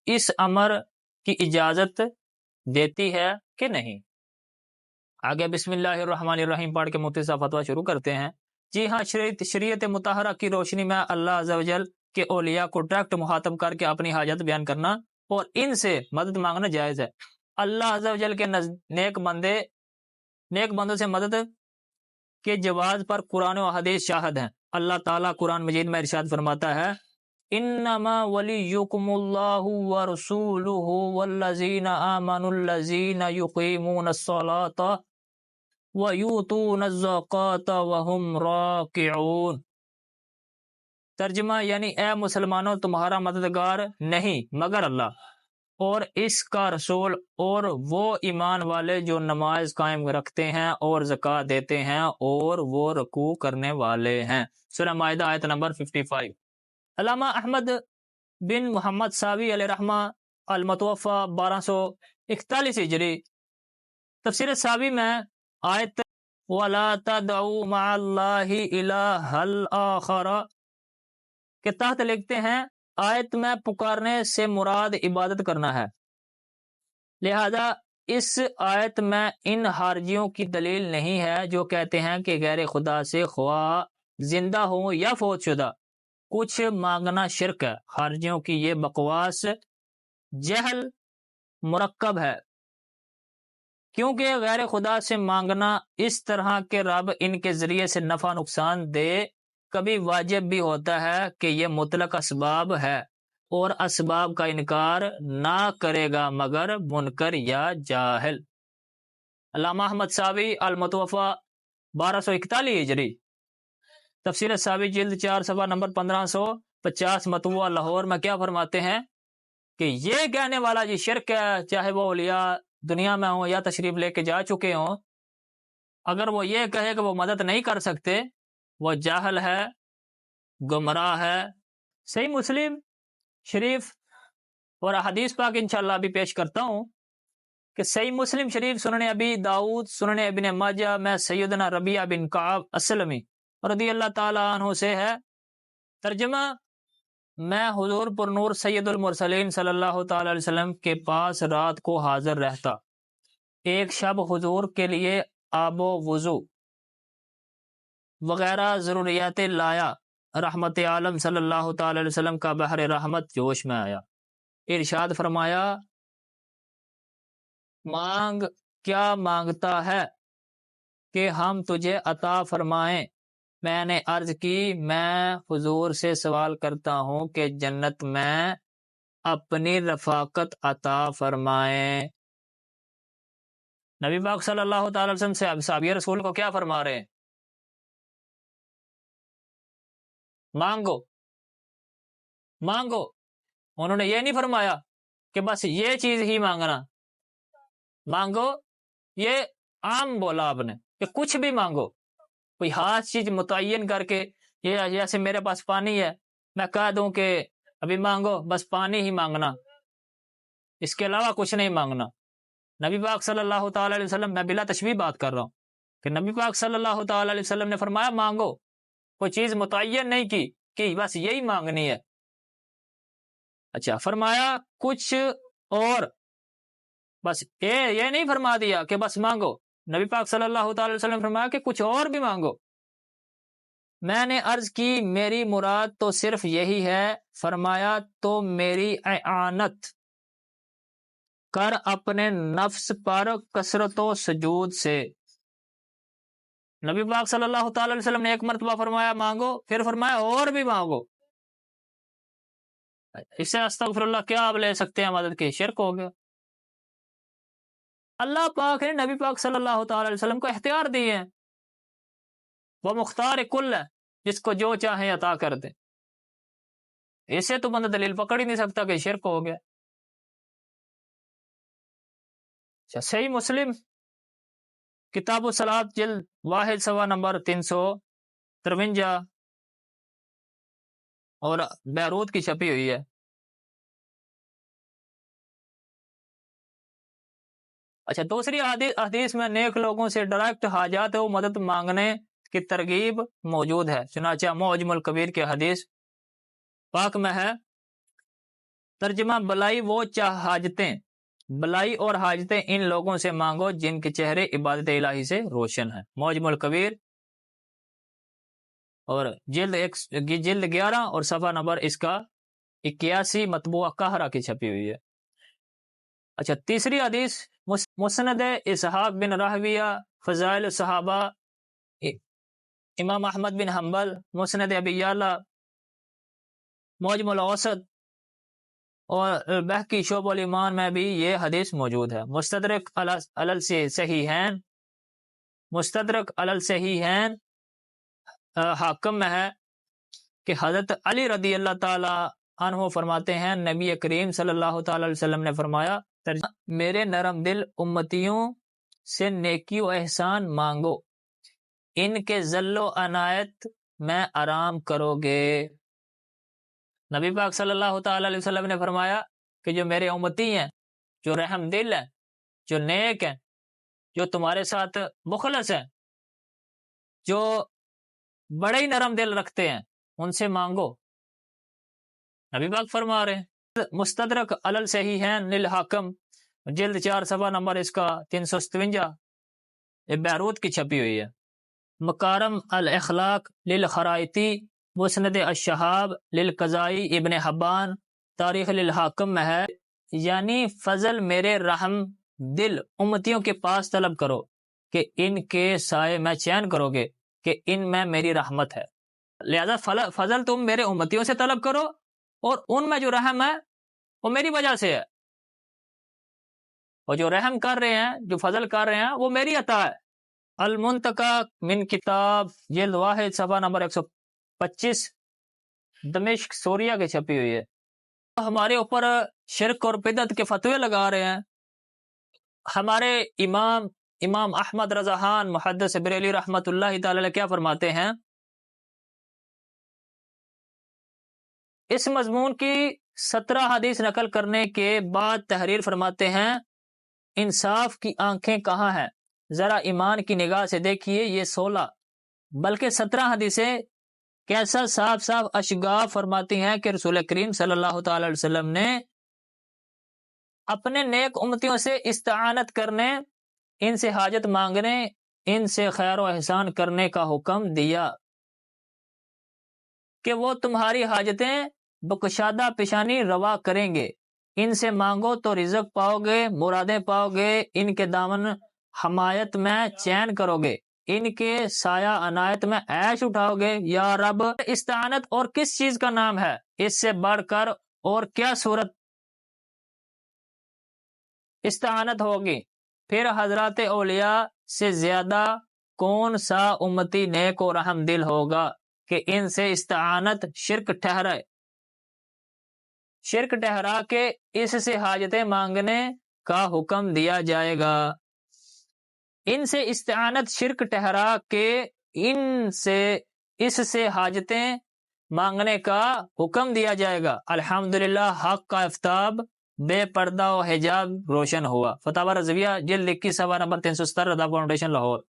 [SPEAKER 1] اس امر کی اجازت دیتی ہے کہ نہیں؟ آگے بسم اللہ الرحمن الرحیم پڑھ کے مفتی صاحب فتویٰ شروع کرتے ہیں۔ جی ہاں، شریعت مطہرہ کی روشنی میں اللہ عز و جل کے اولیاء کو ڈائریکٹ مخاطب کر کے اپنی حاجت بیان کرنا اور ان سے مدد مانگنا جائز ہے۔ اللہ عز و جل کے نیک بندوں سے مدد کے جواز پر قرآن و حدیث شاہد ہیں۔ اللہ تعالیٰ قرآن مجید میں ارشاد فرماتا ہے انما ولیکم اللہ ورسولہ والذین آمنوا الذین یقیمون الصلاۃ وَيُؤْتُونَ الزَّكَاةَ وَهُمْ رَاكِعُونَ۔ ترجمہ یعنی اے مسلمانوں تمہارا مددگار نہیں مگر اللہ اور اس کا رسول، اور وہ ایمان والے جو نماز قائم رکھتے ہیں اور زکوٰۃ دیتے ہیں اور وہ رکوع کرنے والے ہیں۔ سورہ مائدہ آیت نمبر 55۔ علامہ احمد بن محمد ساوی علیہ رحمہ المتوفہ 1241 ہجری، تفسیر ساوی میں آیت وَلَا تَدْعُوا مَعَ اللَّهِ إِلَٰهًا آخَرَ کے تحت لکھتے ہیں آیت میں پکارنے سے مراد عبادت کرنا ہے، لہذا اس آیت میں ان خارجیوں کی دلیل نہیں ہے جو کہتے ہیں کہ غیر خدا سے خواہ زندہ ہوں یا فوت شدہ کچھ مانگنا شرک ہے۔ خارجیوں کی یہ بکواس جہل مرکب ہے، کیونکہ غیر خدا سے مانگنا اس طرح کے رب ان کے ذریعے سے نفع نقصان دے کبھی واجب بھی ہوتا ہے کہ یہ مطلق اسباب ہے اور اسباب کا انکار نہ کرے گا مگر منکر یا جاہل۔ علامہ احمد ساوی المتوفہ 1241 ہجری، تفسیر ساوی جلد 4 صفحہ نمبر 1550 مطبوعہ لاہور میں کیا فرماتے ہیں کہ یہ کہنے والا جی شرک ہے، چاہے وہ اولیاء دنیا میں ہوں یا تشریف لے کے جا چکے ہوں، اگر وہ یہ کہے کہ وہ مدد نہیں کر سکتے وہ جاہل ہے، گمراہ ہے۔ صحیح مسلم شریف اور حدیث پاک انشاءاللہ بھی پیش کرتا ہوں کہ صحیح مسلم شریف سنن ابی داؤد سنن ابن ماجہ میں سیدنا ربیعہ بن کعب اسلمی رضی اللہ تعالی عنہ سے ہے، ترجمہ میں حضور پر نور سید المرسلین صلی اللہ تعالی علیہ وسلم کے پاس رات کو حاضر رہتا، ایک شب حضور کے لیے آب و وضو وغیرہ ضروریات لایا، رحمت عالم صلی اللہ تعالی علیہ وسلم کا بحر رحمت جوش میں آیا، ارشاد فرمایا مانگ، کیا مانگتا ہے کہ ہم تجھے عطا فرمائیں؟ میں نے عرض کی میں حضور سے سوال کرتا ہوں کہ جنت میں اپنی رفاقت عطا فرمائیں۔ نبی پاک صلی اللہ تعالی وسلم سے صحابی رسول کو کیا فرما رہے ہیں؟ مانگو مانگو۔ انہوں نے یہ نہیں فرمایا کہ بس یہ چیز ہی مانگنا، مانگو یہ عام بولا آپ نے کہ کچھ بھی مانگو، کوئی خاص چیز متعین کر کے، یہ جیسے میرے پاس پانی ہے میں کہہ دوں کہ ابھی مانگو، بس پانی ہی مانگنا، اس کے علاوہ کچھ نہیں مانگنا۔ نبی پاک صلی اللہ تعالی علیہ وسلم، میں بلا تشبیہ بات کر رہا ہوں کہ نبی پاک صلی اللہ تعالی علیہ وسلم نے فرمایا مانگو، کوئی چیز متعین نہیں کی کہ بس یہی مانگنی ہے۔ اچھا فرمایا کچھ اور، بس یہ نہیں فرما دیا کہ بس مانگو، نبی پاک صلی اللہ تعالی وسلم نے فرمایا کہ کچھ اور بھی مانگو۔ میں نے عرض کی میری مراد تو صرف یہی ہے، فرمایا تو میری اعانت کر اپنے نفس پر کثرت و سجود سے۔ نبی پاک صلی اللہ تعالی علیہ وسلم نے ایک مرتبہ فرمایا مانگو، پھر فرمایا اور بھی مانگو۔ اس سے استغفر اللہ کیا آپ لے سکتے ہیں مدد کی؟ شرک ہو گیا۔ اللہ پاک نے نبی پاک صلی اللہ تعالی علیہ وسلم کو اختیار دیے ہیں، وہ مختار کل ہے، جس کو جو چاہیں عطا کر دے، اسے تو بندہ دلیل پکڑ ہی نہیں سکتا کہ شرک ہو گیا۔ صحیح مسلم کتاب الصلاۃ جلد 1 صفحہ نمبر 353 اور بیروت کی چھپی ہوئی ہے۔ اچھا دوسری حدیث میں نیک لوگوں سے ڈائریکٹ حاجات و مدد مانگنے کی ترغیب موجود ہے، چنانچہ معجم الکبیر کے حدیث پاک میں ہے، ترجمہ بلائی وہ حاجتیں، بلائی اور حاجتیں ان لوگوں سے مانگو جن کے چہرے عبادت الہی سے روشن ہیں، معجم الکبیر اور جلد 11 اور صفحہ نمبر اس کا 81 مطبوعہ قاہرہ کی چھپی ہوئی ہے۔ اچھا تیسری حدیث مسند اسحاق بن راہویہ فضائل صحابہ، امام احمد بن حنبل مسند ابی یعلا، معجم الاوسط اور بہقی شعب الایمان میں بھی یہ حدیث موجود ہے۔ مستدرک علی صحیحین مستدرک علی الصحیحین حاکم میں ہے کہ حضرت علی رضی اللہ تعالی عنہ فرماتے ہیں نبی کریم صلی اللہ تعالی علیہ وسلم نے فرمایا میرے نرم دل امتیوں سے نیکی و احسان مانگو، ان کے ذل و عنایت میں آرام کرو گے۔ نبی پاک صلی اللہ تعالی علیہ وسلم نے فرمایا کہ جو میرے امتی ہیں، جو رحم دل ہیں، جو نیک ہیں، جو تمہارے ساتھ مخلص ہیں، جو بڑے ہی نرم دل رکھتے ہیں، ان سے مانگو۔ نبی پاک فرما رہے ہیں مستدرک علی الصحیحین للحاکم جلد 4 صفحہ نمبر اس کا 357، یہ بیروت کی چھپی ہوئی ہے۔ مکارم الاخلاق للخرائطی مسند الشہاب للقضائی ابن حبان تاریخ للحاکم میں ہے، یعنی فضل میرے رحم دل امتیوں کے پاس طلب کرو کہ ان کے سائے میں چین کرو گے کہ ان میں میری رحمت ہے، لہذا فضل تم میرے امتیوں سے طلب کرو اور ان میں جو رحم ہے وہ میری وجہ سے ہے، اور جو رحم کر رہے ہیں، جو فضل کر رہے ہیں، وہ میری عطا ہے۔ المنتقی من کتاب جلد 1 صفحہ نمبر 125 دمشق سوریہ کی چھپی ہوئی ہے۔ ہمارے اوپر شرک اور بدعت کے فتوے لگا رہے ہیں۔ ہمارے امام احمد رضا خان محدث بریلی رحمت اللہ تعالی علیہ کیا فرماتے ہیں؟ اس مضمون کی 17 حدیث نقل کرنے کے بعد تحریر فرماتے ہیں انصاف کی آنکھیں کہاں ہیں، ذرا ایمان کی نگاہ سے دیکھیے، یہ 16 بلکہ 17 حدیثیں کیسا صاف صاف اشگاف فرماتی ہیں کہ رسول کریم صلی اللہ تعالی علیہ وسلم نے اپنے نیک امتیوں سے استعانت کرنے، ان سے حاجت مانگنے، ان سے خیر و احسان کرنے کا حکم دیا کہ وہ تمہاری حاجتیں بکشادہ پیشانی روا کریں گے، ان سے مانگو تو رزق پاؤ گے، مرادیں پاؤ گے، ان کے دامن حمایت میں چین کرو گے، ان کے سایہ عنایت میں عیش اٹھاؤ گے۔ یا رب، استعانت اور کس چیز کا نام ہے، اس سے بڑھ کر اور کیا صورت استعانت ہوگی؟ پھر حضرات اولیاء سے زیادہ کون سا امتی نیک و رحم دل ہوگا کہ ان سے استعانت شرک ٹھہرا کے اس سے حاجتیں مانگنے کا حکم دیا جائے گا۔ ان سے استعانت شرک ٹھہرا کے اس سے حاجتیں مانگنے کا حکم دیا جائے گا۔ الحمدللہ حق کا آفتاب بے پردہ و حجاب روشن ہوا۔ فتاوی رضویہ جلد 21 صفحہ نمبر 370 رضا فاؤنڈیشن لاہور۔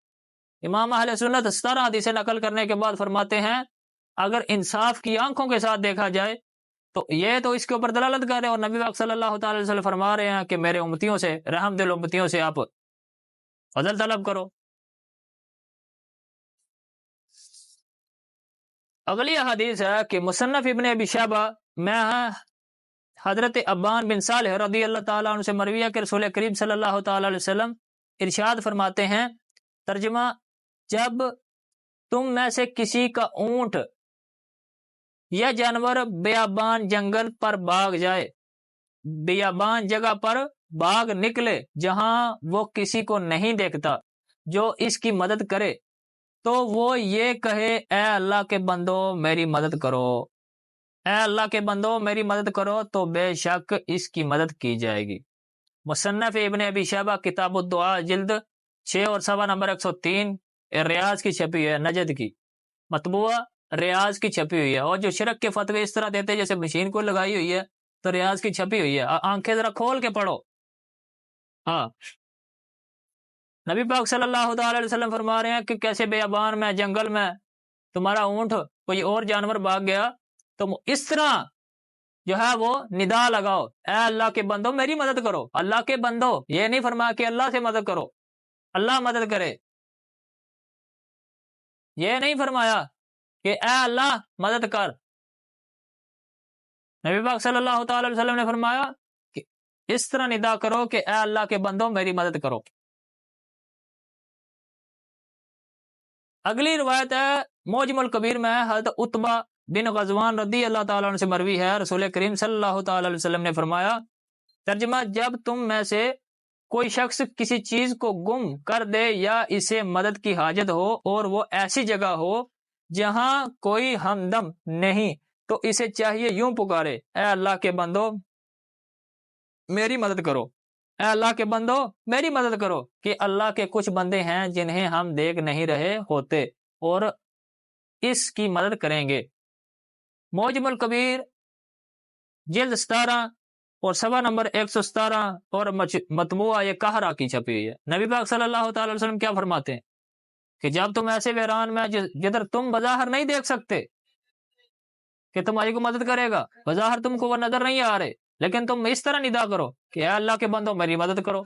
[SPEAKER 1] امام اہل سنت 17 حدیثیں نقل کرنے کے بعد فرماتے ہیں اگر انصاف کی آنکھوں کے ساتھ دیکھا جائے تو یہ تو اس کے اوپر دلالت کر رہے ہیں، اور نبی پاک صلی اللہ تعالی علیہ وسلم فرما رہے ہیں کہ میرے امتیوں سے، رحم دل امتیوں سے آپ فضل طلب کرو۔ اگلی حدیث ہے کہ مصنف ابن ابی شیبہ میں حضرت ابان بن صالح رضی اللہ تعالیٰ عنہ سے مروی ہے کہ رسول کریم صلی اللہ تعالی علیہ وسلم ارشاد فرماتے ہیں، ترجمہ، جب تم میں سے کسی کا اونٹ یا جانور بیابان جنگل پر بھاگ جائے، بیابان جگہ پر بھاگ نکلے جہاں وہ کسی کو نہیں دیکھتا جو اس کی مدد کرے، تو وہ یہ کہے اے اللہ کے بندو میری مدد کرو، اے اللہ کے بندو میری مدد کرو، تو بے شک اس کی مدد کی جائے گی۔ مصنف ابن ابی شیبہ کتاب الدعاء جلد 6 اور صفحہ نمبر 103 ریاض کی چھپی ہے، نجد کی مطبوعہ ریاض کی چھپی ہوئی ہے۔ اور جو شرک کے فتوے اس طرح دیتے جیسے مشین کو لگائی ہوئی ہے، تو ریاض کی چھپی ہوئی ہے، آنکھیں ذرا کھول کے پڑھو۔ ہاں، نبی پاک صلی اللہ تعالی علیہ وسلم فرما رہے ہیں کہ کیسے بیابان میں، جنگل میں تمہارا اونٹ کوئی اور جانور بھاگ گیا، تم اس طرح جو ہے وہ ندا لگاؤ، اے اللہ کے بندو میری مدد کرو، اللہ کے بندو، یہ نہیں فرمایا کہ اللہ سے مدد کرو، اللہ مدد کرے، یہ نہیں فرمایا کہ اے اللہ مدد کر۔ نبی پاک صلی اللہ تعالی علیہ وسلم نے فرمایا کہ اس طرح ندا کرو کہ اے اللہ کے بندو میری مدد کرو۔ اگلی روایت ہے معجم الکبیر میں حضرت عتبہ بن غزوان رضی اللہ تعالیٰ عنہ سے مروی ہے، رسول کریم صلی اللہ تعالی علیہ وسلم نے فرمایا، ترجمہ، جب تم میں سے کوئی شخص کسی چیز کو گم کر دے یا اسے مدد کی حاجت ہو اور وہ ایسی جگہ ہو جہاں کوئی ہمدم نہیں، تو اسے چاہیے یوں پکارے، اے اللہ کے بندو میری مدد کرو، اے اللہ کے بندو میری مدد کرو، کہ اللہ کے کچھ بندے ہیں جنہیں ہم دیکھ نہیں رہے ہوتے اور اس کی مدد کریں گے۔ معجم الکبیر جلد 17 اور صفحہ نمبر 117 اور مطبوعہ یہ قہرہ کی چھپی ہوئی ہے۔ نبی پاک صلی اللہ تعالی وسلم کیا فرماتے ہیں کہ جب تم ایسے ویران میں جدھر تم بظاہر نہیں دیکھ سکتے کہ تمہاری کو مدد کرے گا، بظاہر تم کو وہ نظر نہیں آ رہے، لیکن تم اس طرح ندا کرو کہ اے اللہ کے بندو میری مدد کرو،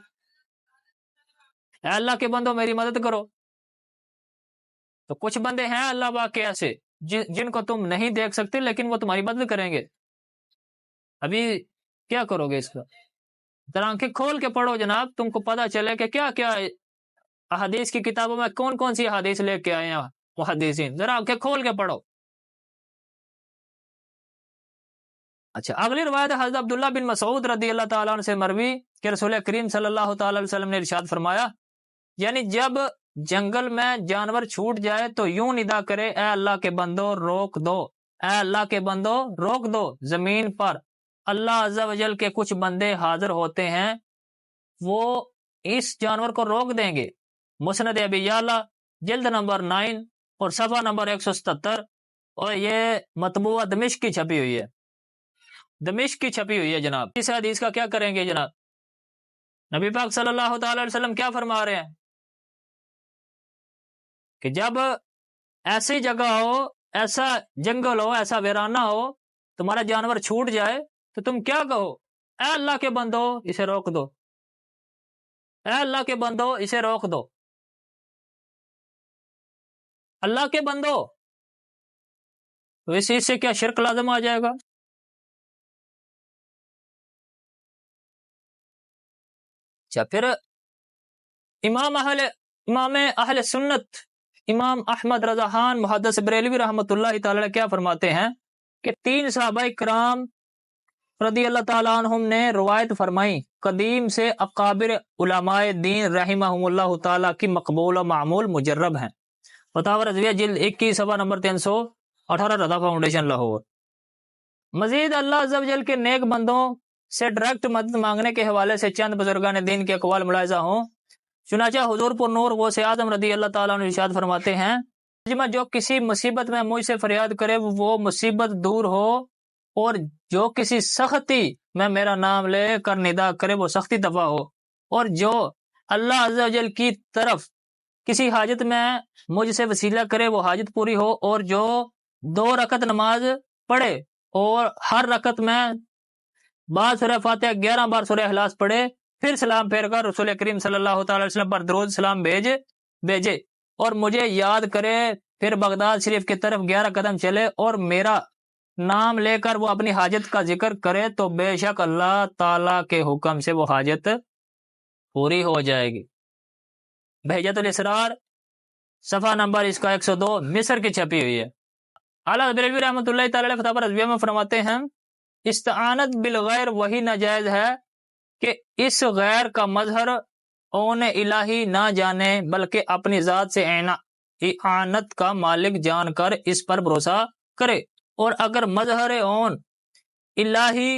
[SPEAKER 1] اے اللہ کے بندو میری مدد کرو۔ تو کچھ بندے ہیں اللہ پاک کے ایسے جن کو تم نہیں دیکھ سکتے لیکن وہ تمہاری مدد کریں گے۔ ابھی کیا کرو گے اس کا؟ ذرا آنکھیں کھول کے پڑھو جناب، تم کو پتہ چلے کہ کیا کیا احادیث کی کتابوں میں کون کون سی احادیث لے کے آئے ہیں محدثین، ذرا آنکھیں کھول کے پڑھو۔ اچھا، اگلی روایت حضرت عبداللہ بن مسعود رضی اللہ تعالیٰ عنہ سے مروی کہ رسول کریم صلی اللہ تعالی علیہ وسلم نے ارشاد فرمایا، یعنی جب جنگل میں جانور چھوٹ جائے تو یوں ندا کرے، اے اللہ کے بندو روک دو، اے اللہ کے بندو روک دو۔ زمین پر اللہ عز و جل کے کچھ بندے حاضر ہوتے ہیں، وہ اس جانور کو روک دیں گے۔ مسند ابی یعلا جلد نمبر 9 اور صفحہ نمبر 177، اور یہ مطبوعہ دمشق کی چھپی ہوئی ہے، دمشق کی چھپی ہوئی ہے جناب۔ اس حدیث کا کیا کریں گے جناب؟ نبی پاک صلی اللہ تعالی علیہ وسلم کیا فرما رہے ہیں کہ جب ایسی جگہ ہو، ایسا جنگل ہو، ایسا ویرانہ ہو، تمہارا جانور چھوٹ جائے تو تم کیا کہو؟ اے اللہ کے بندو اسے روک دو، اے اللہ کے بندو اسے روک دو، اللہ کے بندو۔ تو اس چیز سے کیا شرک لازم آ جائے گا؟ اچھا، پھر امام اہل سنت امام احمد رضا خان محدث بریلوی رحمۃ اللہ تعالی کیا فرماتے ہیں کہ 3 صحابہ کرام رضی اللہ تعالیٰ عنہم نے روایت فرمائی، قدیم سے اکابر علماء دین رحمہم اللہ تعالیٰ کی مقبول و معمول مجرب ہیں۔ فتاوی رضویہ جلد 21 صفحہ نمبر 318، رضا فاؤنڈیشن لاہور۔ مزید اللہ عز و جل کے نیک بندوں سے ڈائریکٹ مدد مانگنے کے حوالے سے چند بزرگان دین کے اقوال ملاحظہ ہوں۔ چنانچہ حضور پر نور غوث اعظم رضی اللہ تعالیٰ عنہ ارشاد فرماتے ہیں، جو کسی مصیبت میں مجھ سے فریاد کرے وہ مصیبت دور ہو، اور جو کسی سختی میں میرا نام لے کر ندا کرے وہ سختی دفع ہو، اور جو اللہ عز و جل کی طرف کسی حاجت میں مجھ سے وسیلہ کرے وہ حاجت پوری ہو، اور جو 2 رکعت نماز پڑھے اور ہر رکعت میں بعد سورہ فاتحہ 11 بار سورہ اخلاص پڑھے، پھر سلام پھیر کر رسول کریم صلی اللہ تعالی علیہ وسلم پر درود سلام بھیجے اور مجھے یاد کرے، پھر بغداد شریف کی طرف 11 قدم چلے اور میرا نام لے کر وہ اپنی حاجت کا ذکر کرے، تو بے شک اللہ تعالیٰ کے حکم سے وہ حاجت پوری ہو جائے گی۔ بہجت الاسرار صفحہ نمبر اس کا 102 مصر کی چھپی ہوئی ہے۔ اعلیٰ بریلوی رحمۃ اللہ تعالی علیہ فتاوی رضویہ میں فرماتے ہیں، استعانت بالغیر وہی ناجائز ہے کہ اس غیر کا مظہر اون الہی نہ جانے بلکہ اپنی ذات سے اعانت کا مالک جان کر اس پر بھروسہ کرے، اور اگر مظہر اون الہی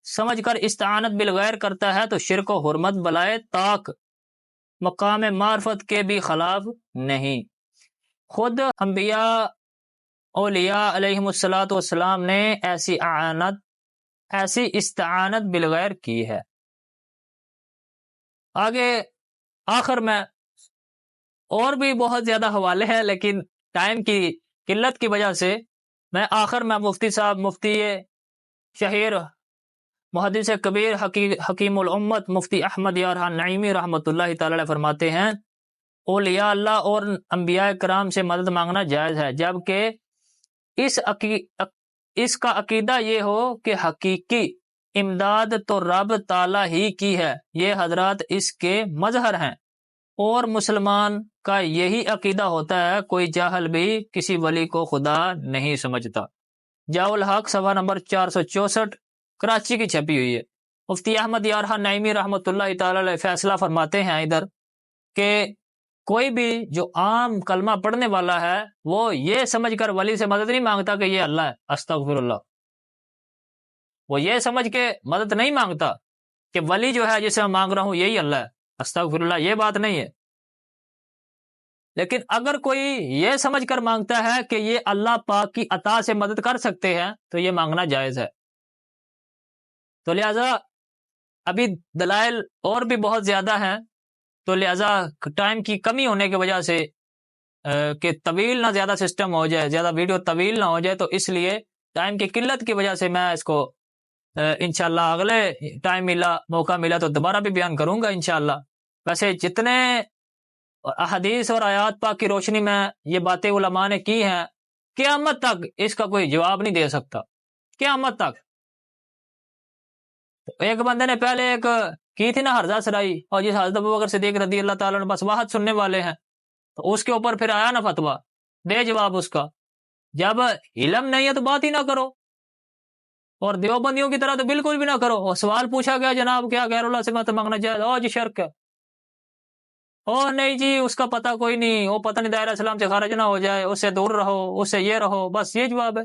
[SPEAKER 1] سمجھ کر استعانت بالغیر کرتا ہے تو شرک و حرمت بلائے طاق مقام معرفت کے بھی خلاف نہیں۔ خود انبیاء اولیاء علیہم الصلاۃ والسلام نے ایسی استعانت بالغیر کی ہے۔ آگے آخر میں اور بھی بہت زیادہ حوالے ہیں، لیکن ٹائم کی قلت کی وجہ سے میں آخر میں مفتی صاحب مفتی شہیر محدث کبیر حکیم الامت مفتی احمد یار خان نعیمی رحمۃ اللہ تعالی علیہ فرماتے ہیں، اولیاء اللہ اور انبیاء کرام سے مدد مانگنا جائز ہے، جبکہ اس کا عقیدہ یہ ہو کہ حقیقی امداد تو رب تعالیٰ ہی کی ہے، یہ حضرات اس کے مظہر ہیں، اور مسلمان کا یہی عقیدہ ہوتا ہے، کوئی جاہل بھی کسی ولی کو خدا نہیں سمجھتا۔ جاء الحق صفحہ نمبر 464 کراچی کی چھپی ہوئی ہے۔ مفتی احمد یارحہ نعیمی رحمۃ اللہ تعالی علیہ فیصلہ فرماتے ہیں ادھر کہ کوئی بھی جو عام کلمہ پڑھنے والا ہے وہ یہ سمجھ کر ولی سے مدد نہیں مانگتا کہ یہ اللہ ہے، استغفر اللہ، وہ یہ سمجھ کے مدد نہیں مانگتا کہ ولی جو ہے جسے میں مانگ رہا ہوں یہی اللہ ہے، استغفر اللہ، یہ بات نہیں ہے۔ لیکن اگر کوئی یہ سمجھ کر مانگتا ہے کہ یہ اللہ پاک کی عطا سے مدد کر سکتے ہیں تو یہ مانگنا جائز ہے۔ تو لہٰذا ابھی دلائل اور بھی بہت زیادہ ہیں، تو لہٰذا ٹائم کی کمی ہونے کی وجہ سے کہ طویل نہ زیادہ سسٹم ہو جائے، زیادہ ویڈیو طویل نہ ہو جائے، تو اس لیے ٹائم کی قلت کی وجہ سے میں اس کو انشاءاللہ اگلے ٹائم موقع ملا تو دوبارہ بھی بیان کروں گا انشاءاللہ۔ ویسے جتنے احادیث اور آیات پاک کی روشنی میں یہ باتیں علماء نے کی ہیں، قیامت تک اس کا کوئی جواب نہیں دے سکتا، قیامت تک۔ ایک بندے نے پہلے ایک کی تھی نا حرزہ سرائی، اور جس حضرت ابوبکر صدیق رضی اللہ تعالیٰ نے بس واحد سننے والے ہیں، تو اس کے اوپر پھر آیا نا فتویٰ، دے جواب اس کا۔ جب علم نہیں ہے تو بات ہی نہ کرو، اور دیوبندیوں کی طرح تو بالکل بھی نہ کرو۔ اور سوال پوچھا گیا جناب کیا غیر اللہ سے مت مانگنا جائز؟ جی شرک ہے، نہیں جی اس کا پتہ کوئی نہیں، وہ پتہ نہیں دائرہ اسلام سے خارج نہ ہو جائے، اس سے دور رہو، اس سے یہ رہو، بس یہ جواب ہے۔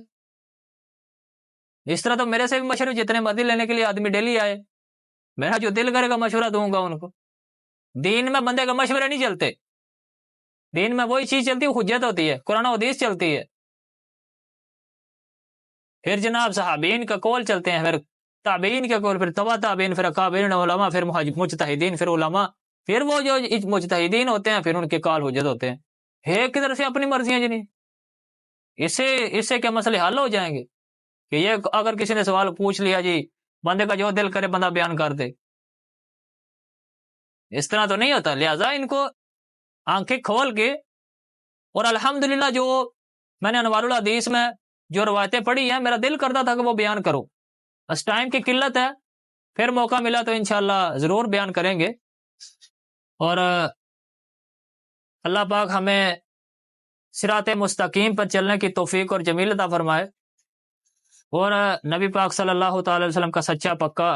[SPEAKER 1] اس طرح تو میرے سے بھی مشورے جتنے مرضی لینے کے لیے آدمی ڈیلی آئے، میرا جو دل کرے گا مشورہ دوں گا ان کو۔ دین میں بندے کا مشورے نہیں چلتے، دین میں وہی چیز چلتی ہے، حجت ہوتی ہے، قرآن و حدیث چلتی ہے، پھر جناب صحابین کا قول چلتے ہیں، پھر تابعین کا قول، پھر تبع تابعین، پھر اکابرین علماء، پھر مجتہدین، پھر علماء، پھر وہ جو مجتہدین ہوتے ہیں پھر ان کے قول حجت ہوتے ہیں۔ ایک کی طرف سے اپنی مرضیاں جنی، اس سے کیا مسئلے حل ہو جائیں گے؟ کہ یہ اگر کسی نے سوال پوچھ لیا جی بندے کا جو دل کرے بندہ بیان کر دے، اس طرح تو نہیں ہوتا۔ لہٰذا ان کو آنکھیں کھول کے، اور الحمدللہ جو میں نے انوار الحدیث میں جو روایتیں پڑھی ہیں میرا دل کرتا تھا کہ وہ بیان کرو، بس ٹائم کی قلت ہے، پھر موقع ملا تو انشاءاللہ ضرور بیان کریں گے۔ اور اللہ پاک ہمیں صراط مستقیم پر چلنے کی توفیق اور جمیل عطا فرمائے، اور نبی پاک صلی اللہ تعالی علیہ وسلم کا سچا پکا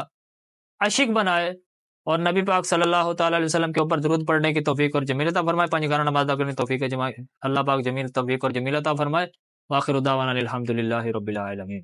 [SPEAKER 1] عاشق بنائے، اور نبی پاک صلی اللہ تعالی علیہ وسلم کے اوپر درود پڑھنے کی توفیق اور جمیل عطا فرمائے، پنج گانہ نماز ادا کرنے کی توفیق اللہ پاک جمیل توفیق اور جمیل عطا فرمائے۔ وآخر دعوانا الحمدللہ رب العالمین۔